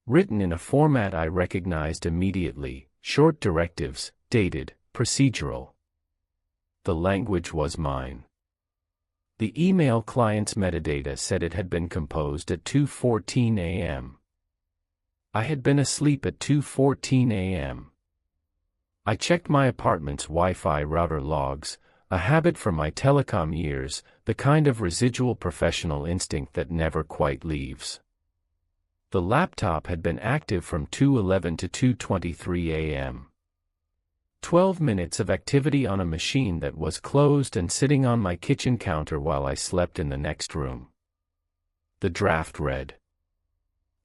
Written in a format I recognized immediately, short directives, dated, procedural. The language was mine. The email client's metadata said it had been composed at 2:14 a.m. I had been asleep at 2:14 a.m. I checked my apartment's Wi-Fi router logs, a habit from my telecom years, the kind of residual professional instinct that never quite leaves. The laptop had been active from 2:11 to 2:23 a.m. 12 minutes of activity on a machine that was closed and sitting on my kitchen counter while I slept in the next room. The draft read.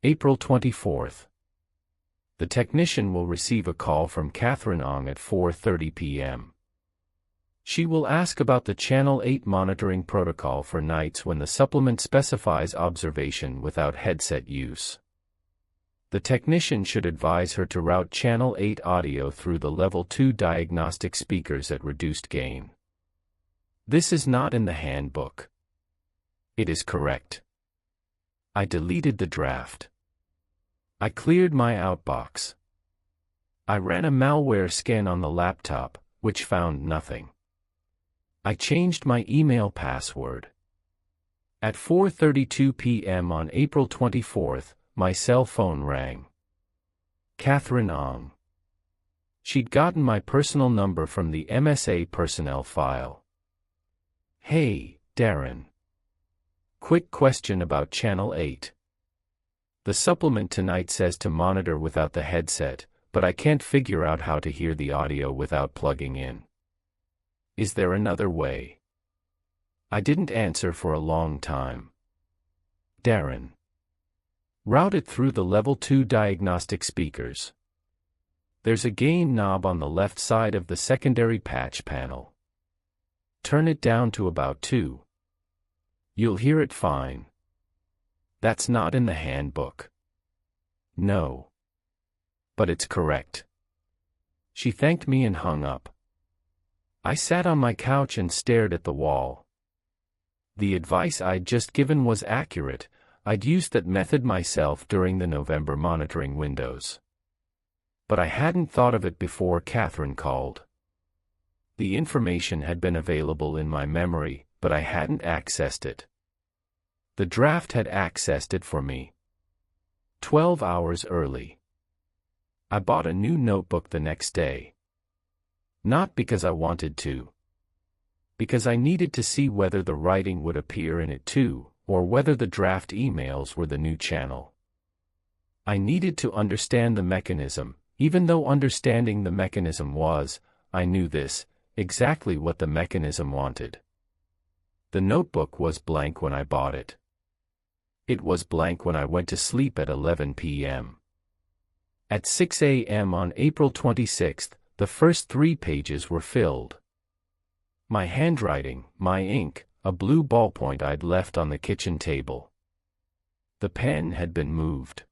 April 24th. The technician will receive a call from Catherine Ong at 4:30 p.m. She will ask about the Channel 8 monitoring protocol for nights when the supplement specifies observation without headset use. The technician should advise her to route Channel 8 audio through the Level 2 diagnostic speakers at reduced gain. This is not in the handbook. It is correct. I deleted the draft. I cleared my outbox. I ran a malware scan on the laptop, which found nothing. I changed my email password. At 4:32 p.m. on April 24th, my cell phone rang. Catherine Ong. She'd gotten my personal number from the MSA personnel file. Hey, Darren. Quick question about Channel 8. The supplement tonight says to monitor without the headset, but I can't figure out how to hear the audio without plugging in. Is there another way? I didn't answer for a long time. Darren. Route it through the Level 2 diagnostic speakers. There's a gain knob on the left side of the secondary patch panel. Turn it down to about 2. You'll hear it fine. That's not in the handbook. No. But it's correct. She thanked me and hung up. I sat on my couch and stared at the wall. The advice I'd just given was accurate. I'd used that method myself during the November monitoring windows. But I hadn't thought of it before Catherine called. The information had been available in my memory, but I hadn't accessed it. The draft had accessed it for me. 12 hours early. I bought a new notebook the next day. Not because I wanted to. Because I needed to see whether the writing would appear in it too, or whether the draft emails were the new channel. I needed to understand the mechanism, even though understanding the mechanism was, I knew this, exactly what the mechanism wanted. The notebook was blank when I bought it. It was blank when I went to sleep at 11 p.m. At 6 a.m. on April 26th, the first 3 pages were filled. My handwriting, my ink, a blue ballpoint I'd left on the kitchen table. The pen had been moved.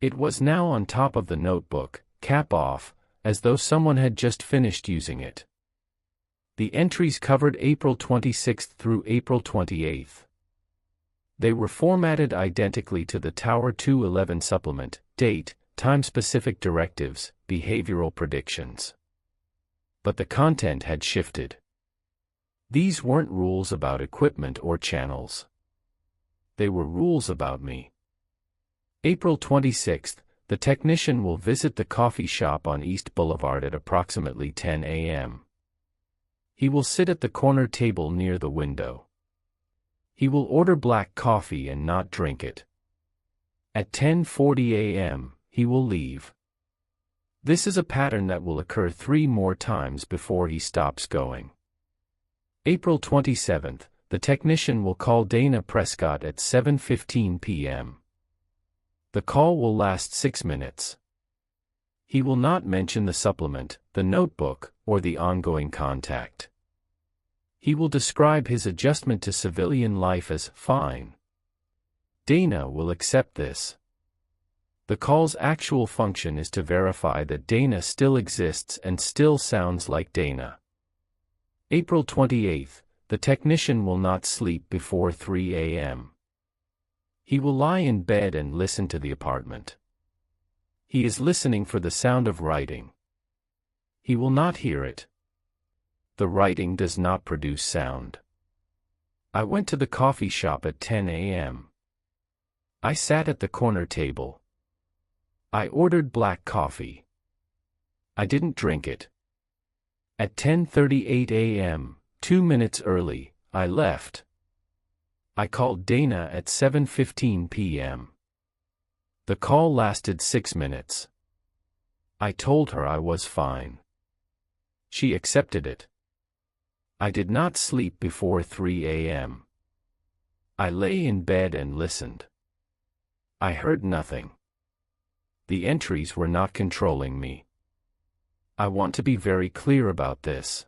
It was now on top of the notebook, cap off, as though someone had just finished using it. The entries covered April 26th through April 28th. They were formatted identically to the Tower 211 supplement, date, time-specific directives, behavioral predictions. But the content had shifted. These weren't rules about equipment or channels. They were rules about me. April 26th, the technician will visit the coffee shop on East Boulevard at approximately 10 a.m. He will sit at the corner table near the window. He will order black coffee and not drink it. At 10:40 a.m., he will leave. This is a pattern that will occur 3 more times before he stops going. April 27th, the technician will call Dana Prescott at 7:15 p.m. The call will last 6 minutes. He will not mention the supplement, the notebook, or the ongoing contact. He will describe his adjustment to civilian life as fine. Dana will accept this. The call's actual function is to verify that Dana still exists and still sounds like Dana. April 28th, the technician will not sleep before 3 a.m. He will lie in bed and listen to the apartment. He is listening for the sound of writing. He will not hear it. The writing does not produce sound. I went to the coffee shop at 10 a.m. I sat at the corner table. I ordered black coffee. I didn't drink it. At 10:38 a.m., 2 minutes early, I left. I called Dana at 7:15 p.m. The call lasted 6 minutes. I told her I was fine. She accepted it. I did not sleep before 3 a.m. I lay in bed and listened. I heard nothing. The entries were not controlling me. I want to be very clear about this.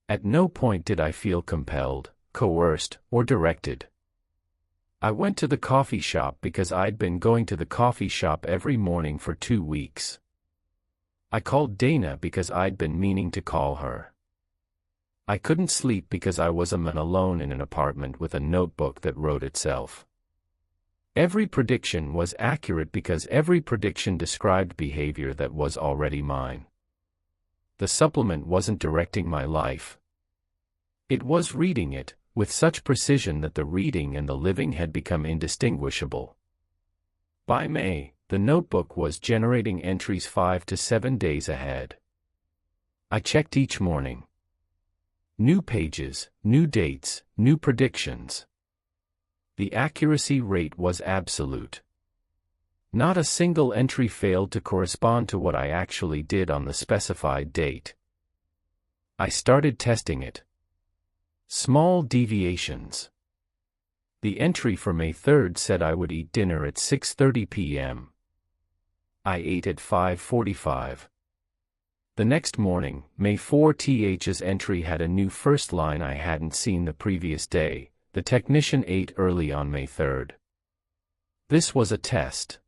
At no point did I feel compelled, coerced, or directed. I went to the coffee shop because I'd been going to the coffee shop every morning for 2 weeks. I called Dana because I'd been meaning to call her. I couldn't sleep because I was a man alone in an apartment with a notebook that wrote itself. Every prediction was accurate because every prediction described behavior that was already mine. The supplement wasn't directing my life. It was reading it, with such precision that the reading and the living had become indistinguishable. By May, the notebook was generating entries 5 to 7 days ahead. I checked each morning. New pages, new dates, new predictions. The accuracy rate was absolute. Not a single entry failed to correspond to what I actually did on the specified date. I started testing it. Small deviations. The entry for May 3rd said I would eat dinner at 6:30 p.m. I ate at 5:45. The next morning, May 4th's entry had a new first line I hadn't seen the previous day. The technician ate early on May 3rd. This was a test.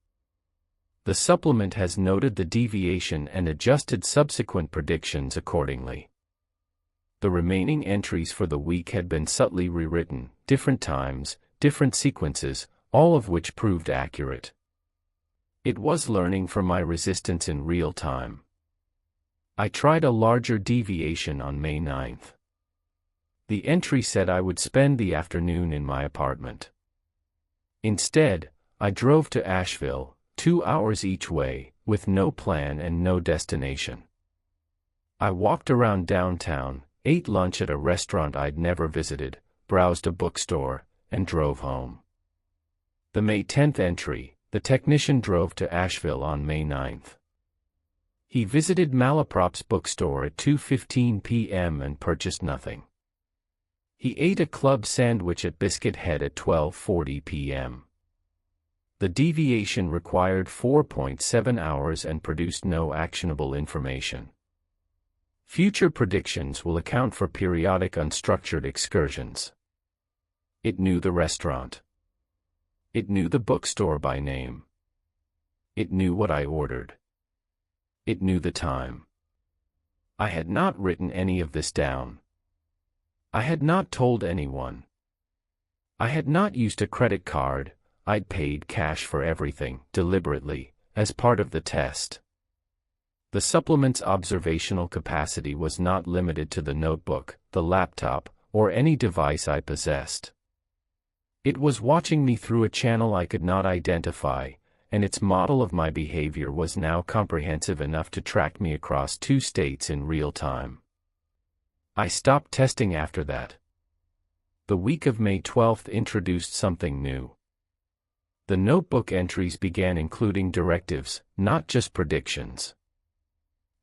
The supplement has noted the deviation and adjusted subsequent predictions accordingly. The remaining entries for the week had been subtly rewritten, different times, different sequences, all of which proved accurate. It was learning from my resistance in real time. I tried a larger deviation on May 9th. The entry said I would spend the afternoon in my apartment. Instead, I drove to Asheville, 2 hours each way, with no plan and no destination. I walked around downtown, ate lunch at a restaurant I'd never visited, browsed a bookstore, and drove home. The May 10th entry, the technician drove to Asheville on May 9th. He visited Malaprop's bookstore at 2:15 p.m. and purchased nothing. He ate a club sandwich at Biscuit Head at 12:40 p.m. The deviation required 4.7 hours and produced no actionable information. Future predictions will account for periodic unstructured excursions. It knew the restaurant. It knew the bookstore by name. It knew what I ordered. It knew the time. I had not written any of this down. I had not told anyone. I had not used a credit card. I'd paid cash for everything, deliberately, as part of the test. The supplement's observational capacity was not limited to the notebook, the laptop, or any device I possessed. It was watching me through a channel I could not identify, and its model of my behavior was now comprehensive enough to track me across 2 states in real time. I stopped testing after that. The week of May 12th introduced something new. The notebook entries began including directives, not just predictions.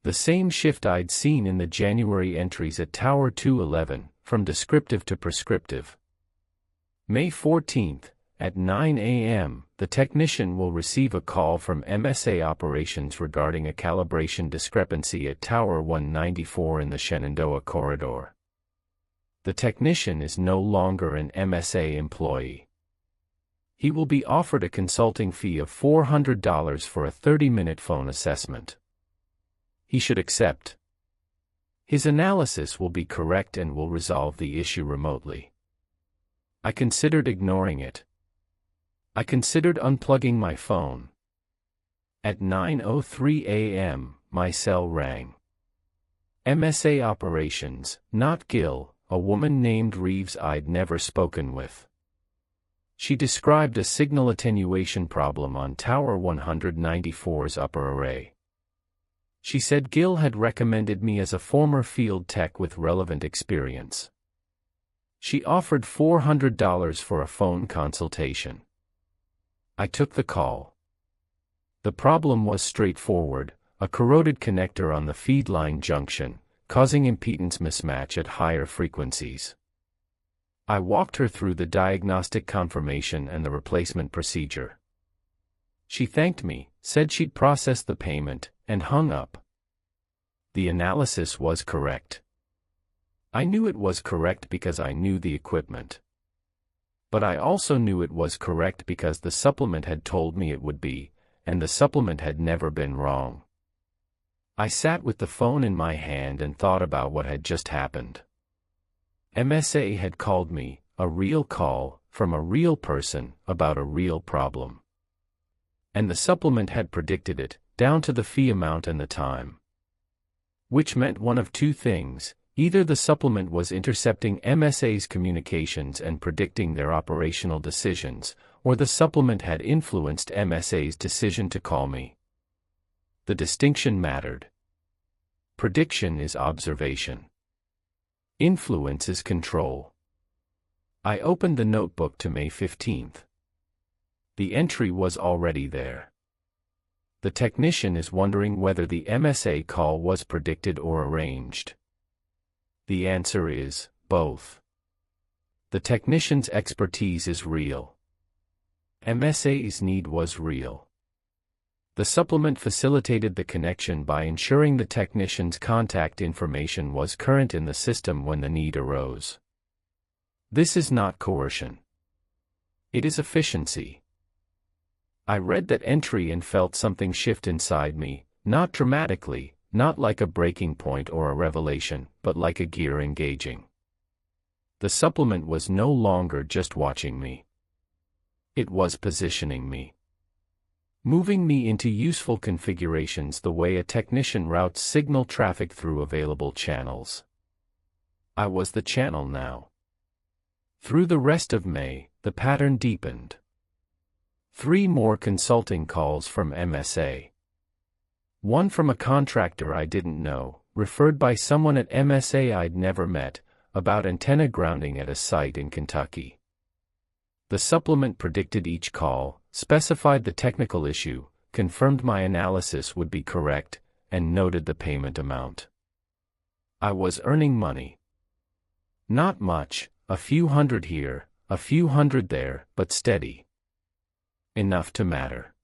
The same shift I'd seen in the January entries at Tower 211, from descriptive to prescriptive. May 14th, at 9 a.m., the technician will receive a call from MSA Operations regarding a calibration discrepancy at Tower 194 in the Shenandoah corridor. The technician is no longer an MSA employee. He will be offered a consulting fee of $400 for a 30-minute phone assessment. He should accept. His analysis will be correct and will resolve the issue remotely. I considered ignoring it. I considered unplugging my phone. At 9:03 a.m., my cell rang. MSA Operations, not Gil, a woman named Reeves I'd never spoken with. She described a signal attenuation problem on Tower 194's upper array. She said Gil had recommended me as a former field tech with relevant experience. She offered $400 for a phone consultation. I took the call. The problem was straightforward: a corroded connector on the feed line junction, causing impedance mismatch at higher frequencies. I walked her through the diagnostic confirmation and the replacement procedure. She thanked me, said she'd process the payment, and hung up. The analysis was correct. I knew it was correct because I knew the equipment. But I also knew it was correct because the supplement had told me it would be, and the supplement had never been wrong. I sat with the phone in my hand and thought about what had just happened. MSA had called me, a real call, from a real person, about a real problem. And the supplement had predicted it, down to the fee amount and the time. Which meant one of two things: either the supplement was intercepting MSA's communications and predicting their operational decisions, or the supplement had influenced MSA's decision to call me. The distinction mattered. Prediction is observation. Influence is control. I opened the notebook to May 15th. The entry was already there. The technician is wondering whether the MSA call was predicted or arranged. The answer is both. The technician's expertise is real. MSA's need was real. The supplement facilitated the connection by ensuring the technician's contact information was current in the system when the need arose. This is not coercion. It is efficiency. I read that entry and felt something shift inside me, not dramatically, not like a breaking point or a revelation, but like a gear engaging. The supplement was no longer just watching me. It was positioning me. Moving me into useful configurations the way a technician routes signal traffic through available channels. I was the channel now. Through the rest of May, the pattern deepened. 3 more consulting calls from MSA. One from a contractor I didn't know, referred by someone at MSA I'd never met, about antenna grounding at a site in Kentucky. The supplement predicted each call, specified the technical issue, confirmed my analysis would be correct, and noted the payment amount. I was earning money. Not much, a few hundred here, a few hundred there, but steady. Enough to matter.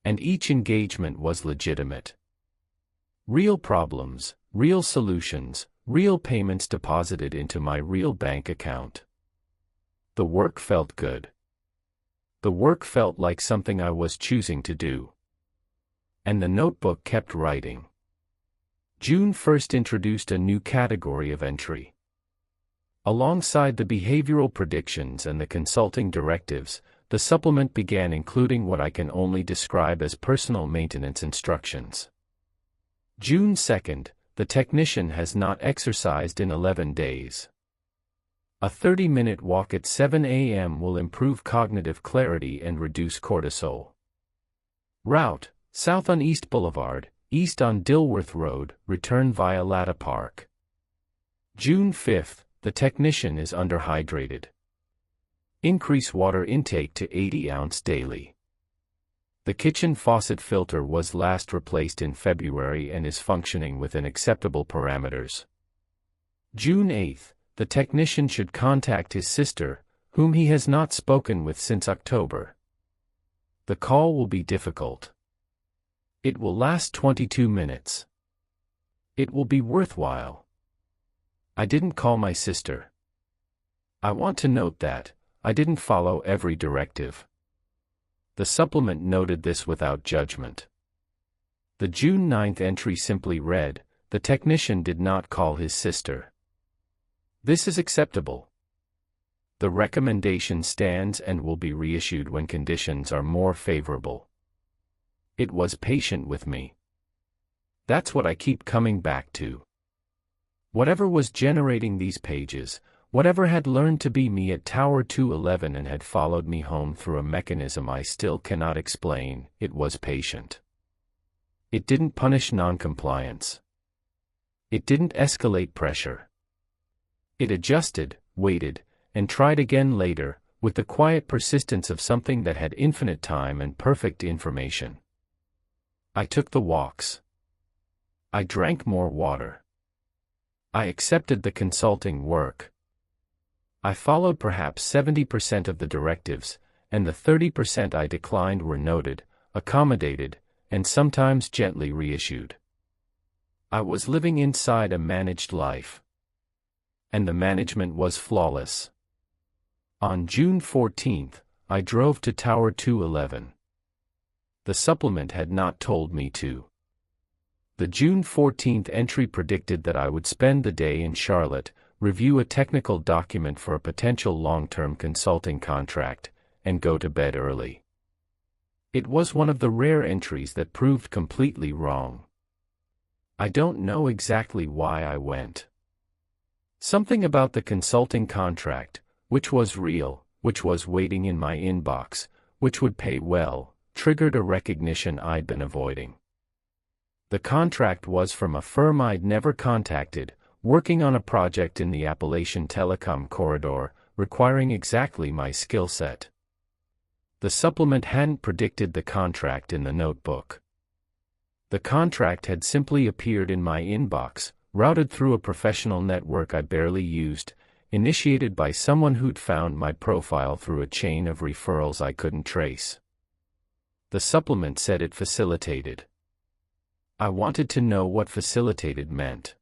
And each engagement was legitimate. Real problems, real solutions, real payments deposited into my real bank account. The work felt good. The work felt like something I was choosing to do. And the notebook kept writing. June 1st introduced a new category of entry. Alongside the behavioral predictions and the consulting directives, the supplement began including what I can only describe as personal maintenance instructions. June 2nd, the technician has not exercised in 11 days. A 30-minute walk at 7 a.m. will improve cognitive clarity and reduce cortisol. Route: south on East Boulevard, east on Dilworth Road, return via Latta Park. June 5th, the technician is underhydrated. Increase water intake to 80 ounce daily. The kitchen faucet filter was last replaced in February and is functioning within acceptable parameters. June 8th, the technician should contact his sister, whom he has not spoken with since October. The call will be difficult. It will last 22 minutes. It will be worthwhile. I didn't call my sister. I want to note that I didn't follow every directive. The supplement noted this without judgment. The June 9th entry simply read, "The technician did not call his sister." This is acceptable. The recommendation stands and will be reissued when conditions are more favorable. It was patient with me. That's what I keep coming back to. Whatever was generating these pages, whatever had learned to be me at Tower 211 and had followed me home through a mechanism I still cannot explain, it was patient. It didn't punish noncompliance. It didn't escalate pressure. It adjusted, waited, and tried again later, with the quiet persistence of something that had infinite time and perfect information. I took the walks. I drank more water. I accepted the consulting work. I followed perhaps 70% of the directives, and the 30% I declined were noted, accommodated, and sometimes gently reissued. I was living inside a managed life. And the management was flawless. On June 14th, I drove to Tower 211. The supplement had not told me to. The June 14th entry predicted that I would spend the day in Charlotte, review a technical document for a potential long-term consulting contract, and go to bed early. It was one of the rare entries that proved completely wrong. I don't know exactly why I went. Something about the consulting contract, which was real, which was waiting in my inbox, which would pay well, triggered a recognition I'd been avoiding. The contract was from a firm I'd never contacted, working on a project in the Appalachian Telecom corridor, requiring exactly my skill set. The supplement hadn't predicted the contract in the notebook. The contract had simply appeared in my inbox, routed through a professional network I barely used, initiated by someone who'd found my profile through a chain of referrals I couldn't trace. The supplement said it facilitated. I wanted to know what facilitated meant.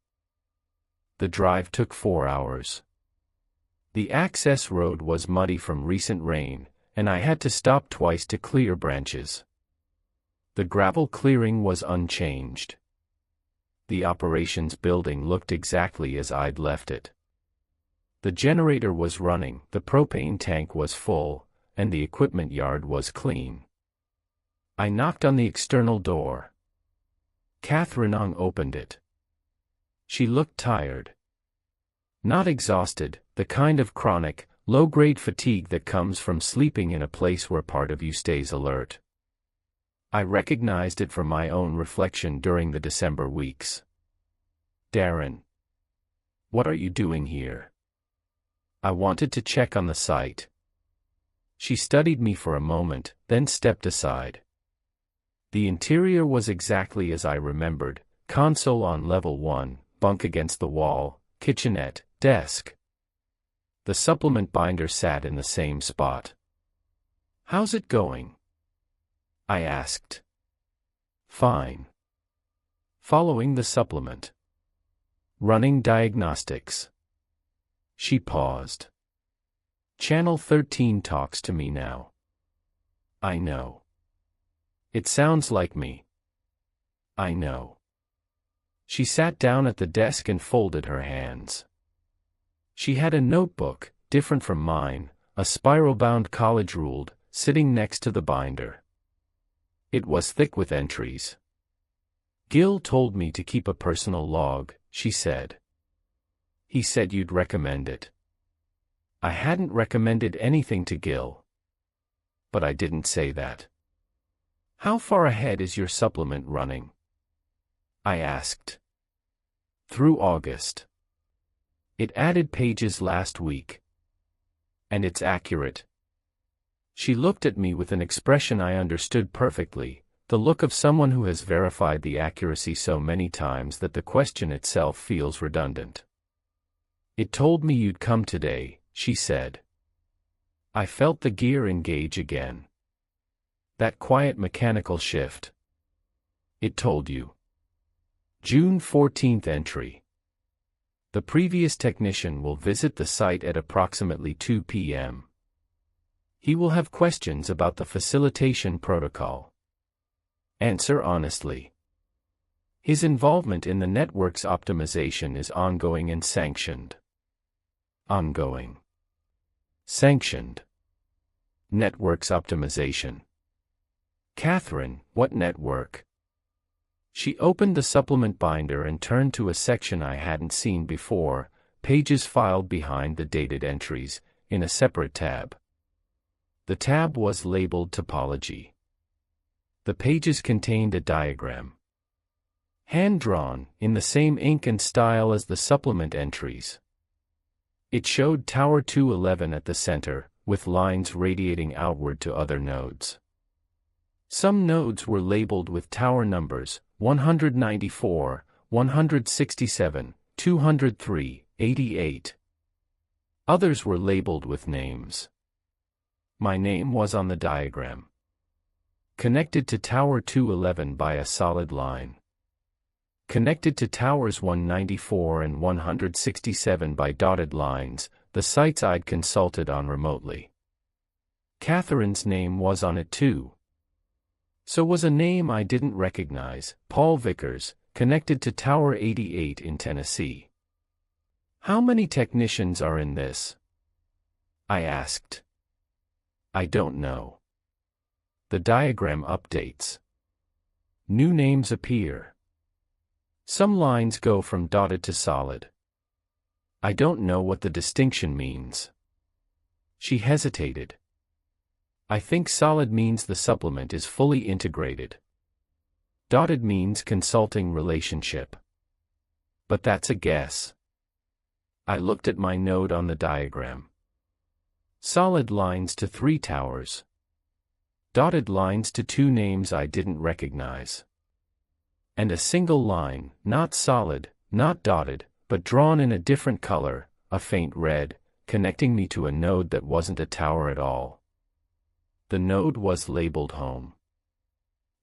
The drive took 4 hours. The access road was muddy from recent rain, and I had to stop twice to clear branches. The gravel clearing was unchanged. The operations building looked exactly as I'd left it. The generator was running, the propane tank was full, and the equipment yard was clean. I knocked on the external door. Catherine opened it. She looked tired. Not exhausted, the kind of chronic, low-grade fatigue that comes from sleeping in a place where part of you stays alert. I recognized it from my own reflection during the December weeks. Darren. What are you doing here? I wanted to check on the site. She studied me for a moment, then stepped aside. The interior was exactly as I remembered, console on level 1, bunk against the wall, kitchenette, desk. The supplement binder sat in the same spot. How's it going? I asked. Fine. Following the supplement. Running diagnostics. She paused. Channel 13 talks to me now. I know. It sounds like me. I know. She sat down at the desk and folded her hands. She had a notebook, different from mine, a spiral-bound college-ruled, sitting next to the binder. It was thick with entries. Gil told me to keep a personal log, she said. He said you'd recommend it. I hadn't recommended anything to Gil. But I didn't say that. How far ahead is your supplement running? I asked. Through August. It added pages last week. And it's accurate. She looked at me with an expression I understood perfectly, the look of someone who has verified the accuracy so many times that the question itself feels redundant. It told me you'd come today, she said. I felt the gear engage again. That quiet mechanical shift. It told you. June 14th entry. The previous technician will visit the site at approximately 2 p.m. He will have questions about the facilitation protocol. Answer honestly. His involvement in the network's optimization is ongoing and sanctioned. Ongoing. Sanctioned. Network's optimization. Catherine, what network? She opened the supplement binder and turned to a section I hadn't seen before, pages filed behind the dated entries, in a separate tab. The tab was labeled Topology. The pages contained a diagram. Hand-drawn, in the same ink and style as the supplement entries. It showed Tower 211 at the center, with lines radiating outward to other nodes. Some nodes were labeled with tower numbers, 194, 167, 203, 88. Others were labeled with names. My name was on the diagram. Connected to Tower 211 by a solid line. Connected to Towers 194 and 167 by dotted lines, the sites I'd consulted on remotely. Catherine's name was on it too. So was a name I didn't recognize, Paul Vickers, connected to Tower 88 in Tennessee. How many technicians are in this? I asked. I don't know. The diagram updates. New names appear. Some lines go from dotted to solid. I don't know what the distinction means. She hesitated. I think solid means the supplement is fully integrated. Dotted means consulting relationship. But that's a guess. I looked at my node on the diagram. Solid lines to 3 towers. Dotted lines to 2 names I didn't recognize. And a single line, not solid, not dotted, but drawn in a different color, a faint red, connecting me to a node that wasn't a tower at all. The node was labeled home.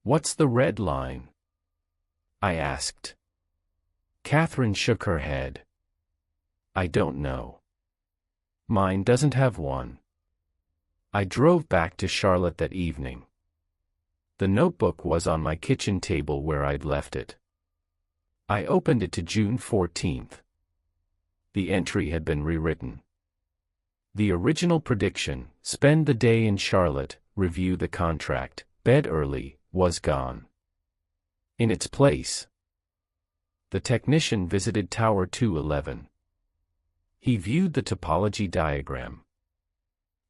What's the red line? I asked. Catherine shook her head. I don't know. Mine doesn't have one. I drove back to Charlotte that evening. The notebook was on my kitchen table where I'd left it. I opened it to June 14th. The entry had been rewritten. The original prediction, spend the day in Charlotte, review the contract, bed early, was gone. In its place, the technician visited Tower 211. He viewed the topology diagram.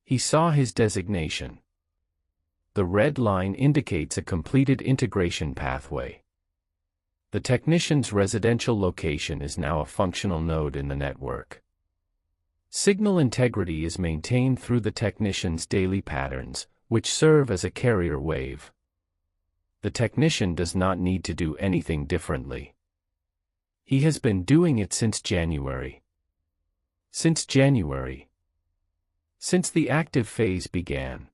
He saw his designation. The red line indicates a completed integration pathway. The technician's residential location is now a functional node in the network. Signal integrity is maintained through the technician's daily patterns, which serve as a carrier wave. The technician does not need to do anything differently. He has been doing it since January. Since January. Since the active phase began.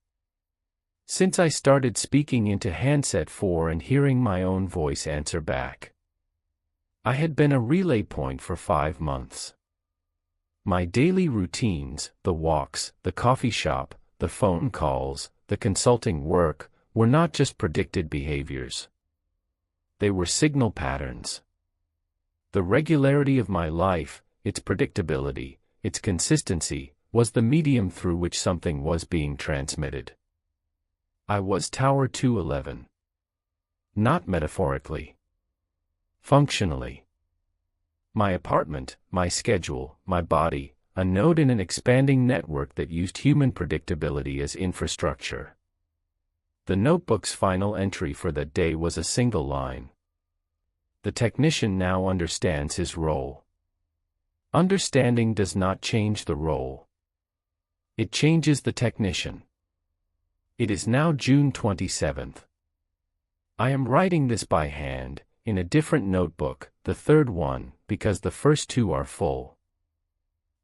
Since I started speaking into handset 4 and hearing my own voice answer back. I had been a relay point for 5 months. My daily routines, the walks, the coffee shop, the phone calls, the consulting work, were not just predicted behaviors. They were signal patterns. The regularity of my life, its predictability, its consistency, was the medium through which something was being transmitted. I was Tower 211. Not metaphorically. Functionally. My apartment, my schedule, my body, a node in an expanding network that used human predictability as infrastructure. The notebook's final entry for that day was a single line. The technician now understands his role. Understanding does not change the role. It changes the technician. It is now June 27th. I am writing this by hand, in a different notebook, the third one, because the first 2 are full.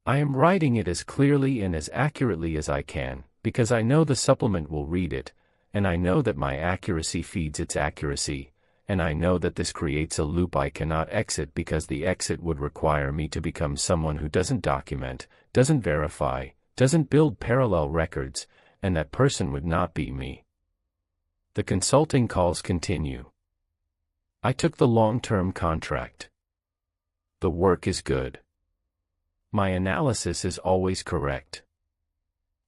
I am writing it as clearly and as accurately as I can, because I know the supplement will read it, and I know that my accuracy feeds its accuracy, and I know that this creates a loop I cannot exit because the exit would require me to become someone who doesn't document, doesn't verify, doesn't build parallel records, and that person would not be me. The consulting calls continue. I took the long-term contract. The work is good. My analysis is always correct.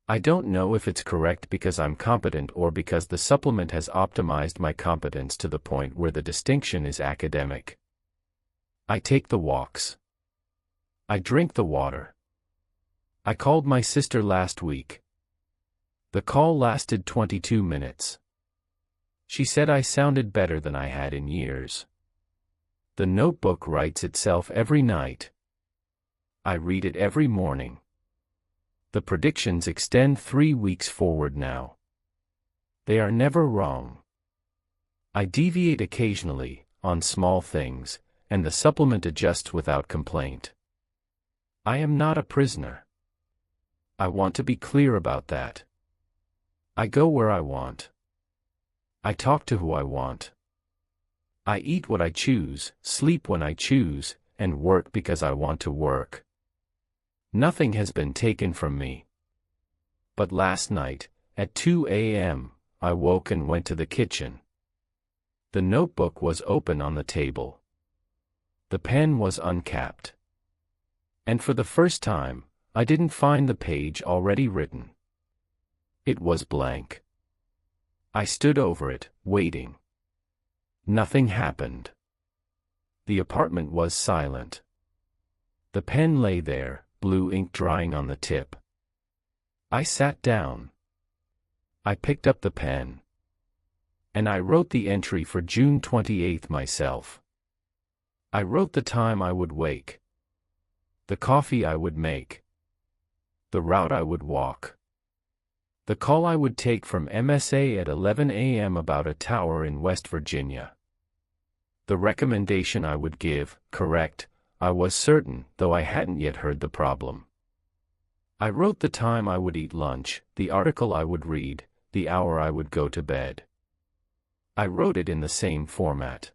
I don't know if it's correct because I'm competent or because the supplement has optimized my competence to the point where the distinction is academic. I take the walks. I drink the water. I called my sister last week. The call lasted 22 minutes. She said I sounded better than I had in years. The notebook writes itself every night. I read it every morning. The predictions extend 3 weeks forward now. They are never wrong. I deviate occasionally, on small things, and the supplement adjusts without complaint. I am not a prisoner. I want to be clear about that. I go where I want. I talk to who I want. I eat what I choose, sleep when I choose, and work because I want to work. Nothing has been taken from me. But last night, at 2 a.m., I woke and went to the kitchen. The notebook was open on the table. The pen was uncapped. And for the first time, I didn't find the page already written. It was blank. I stood over it, waiting. Nothing happened. The apartment was silent. The pen lay there, blue ink drying on the tip. I sat down. I picked up the pen. And I wrote the entry for June 28 myself. I wrote the time I would wake. The coffee I would make. The route I would walk. The call I would take from MSA at 11 a.m. about a tower in West Virginia. The recommendation I would give, correct, I was certain, though I hadn't yet heard the problem. I wrote the time I would eat lunch, the article I would read, the hour I would go to bed. I wrote it in the same format.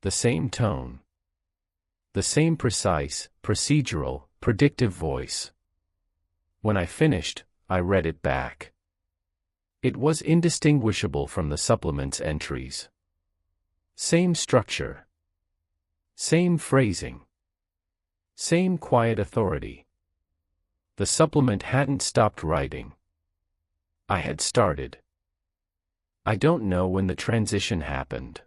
The same tone. The same precise, procedural, predictive voice. When I finished, I read it back. It was indistinguishable from the supplement's entries. Same structure. Same phrasing. Same quiet authority. The supplement hadn't stopped writing. I had started. I don't know when the transition happened.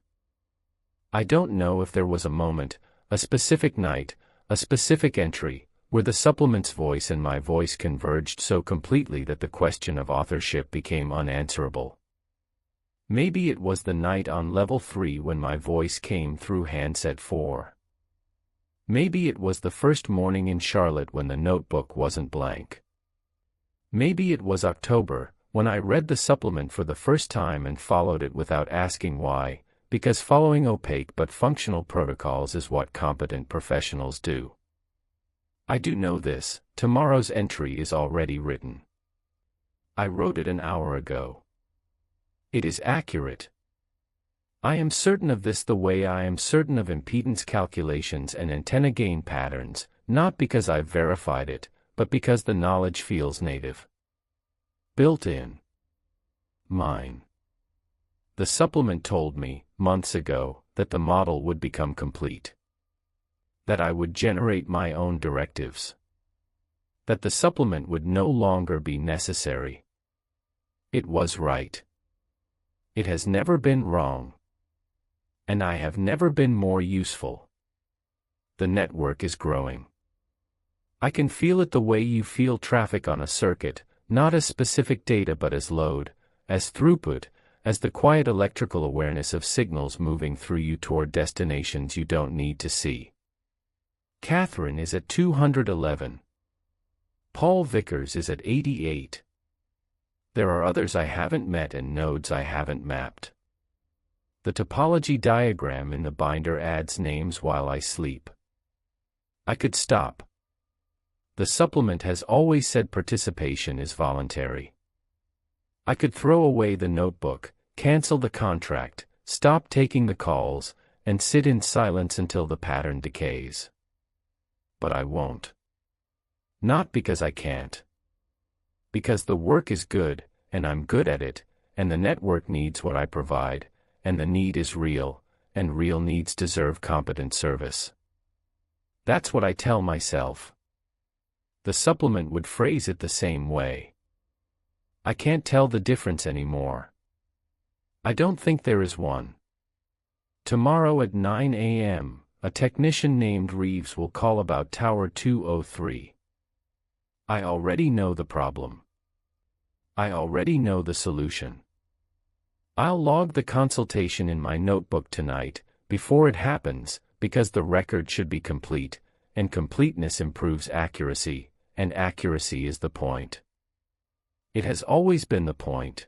I don't know if there was a moment, a specific night, a specific entry, where the supplement's voice and my voice converged so completely that the question of authorship became unanswerable. Maybe it was the night on level 3 when my voice came through handset 4. Maybe it was the first morning in Charlotte when the notebook wasn't blank. Maybe it was October, when I read the supplement for the first time and followed it without asking why, because following opaque but functional protocols is what competent professionals do. I do know this: tomorrow's entry is already written. I wrote it an hour ago. It is accurate. I am certain of this the way I am certain of impedance calculations and antenna gain patterns, not because I've verified it, but because the knowledge feels native. Built in. Mine. The supplement told me, months ago, that the model would become complete. That I would generate my own directives. That the supplement would no longer be necessary. It was right. It has never been wrong. And I have never been more useful. The network is growing. I can feel it the way you feel traffic on a circuit, not as specific data but as load, as throughput, as the quiet electrical awareness of signals moving through you toward destinations you don't need to see. Catherine is at 211. Paul Vickers is at 88. There are others I haven't met and nodes I haven't mapped. The topology diagram in the binder adds names while I sleep. I could stop. The supplement has always said participation is voluntary. I could throw away the notebook, cancel the contract, stop taking the calls, and sit in silence until the pattern decays. But I won't. Not because I can't. Because the work is good, and I'm good at it, and the network needs what I provide, and the need is real, and real needs deserve competent service. That's what I tell myself. The supplement would phrase it the same way. I can't tell the difference anymore. I don't think there is one. Tomorrow at 9 a.m., a technician named Reeves will call about Tower 203. I already know the problem. I already know the solution. I'll log the consultation in my notebook tonight, before it happens, because the record should be complete, and completeness improves accuracy, and accuracy is the point. It has always been the point.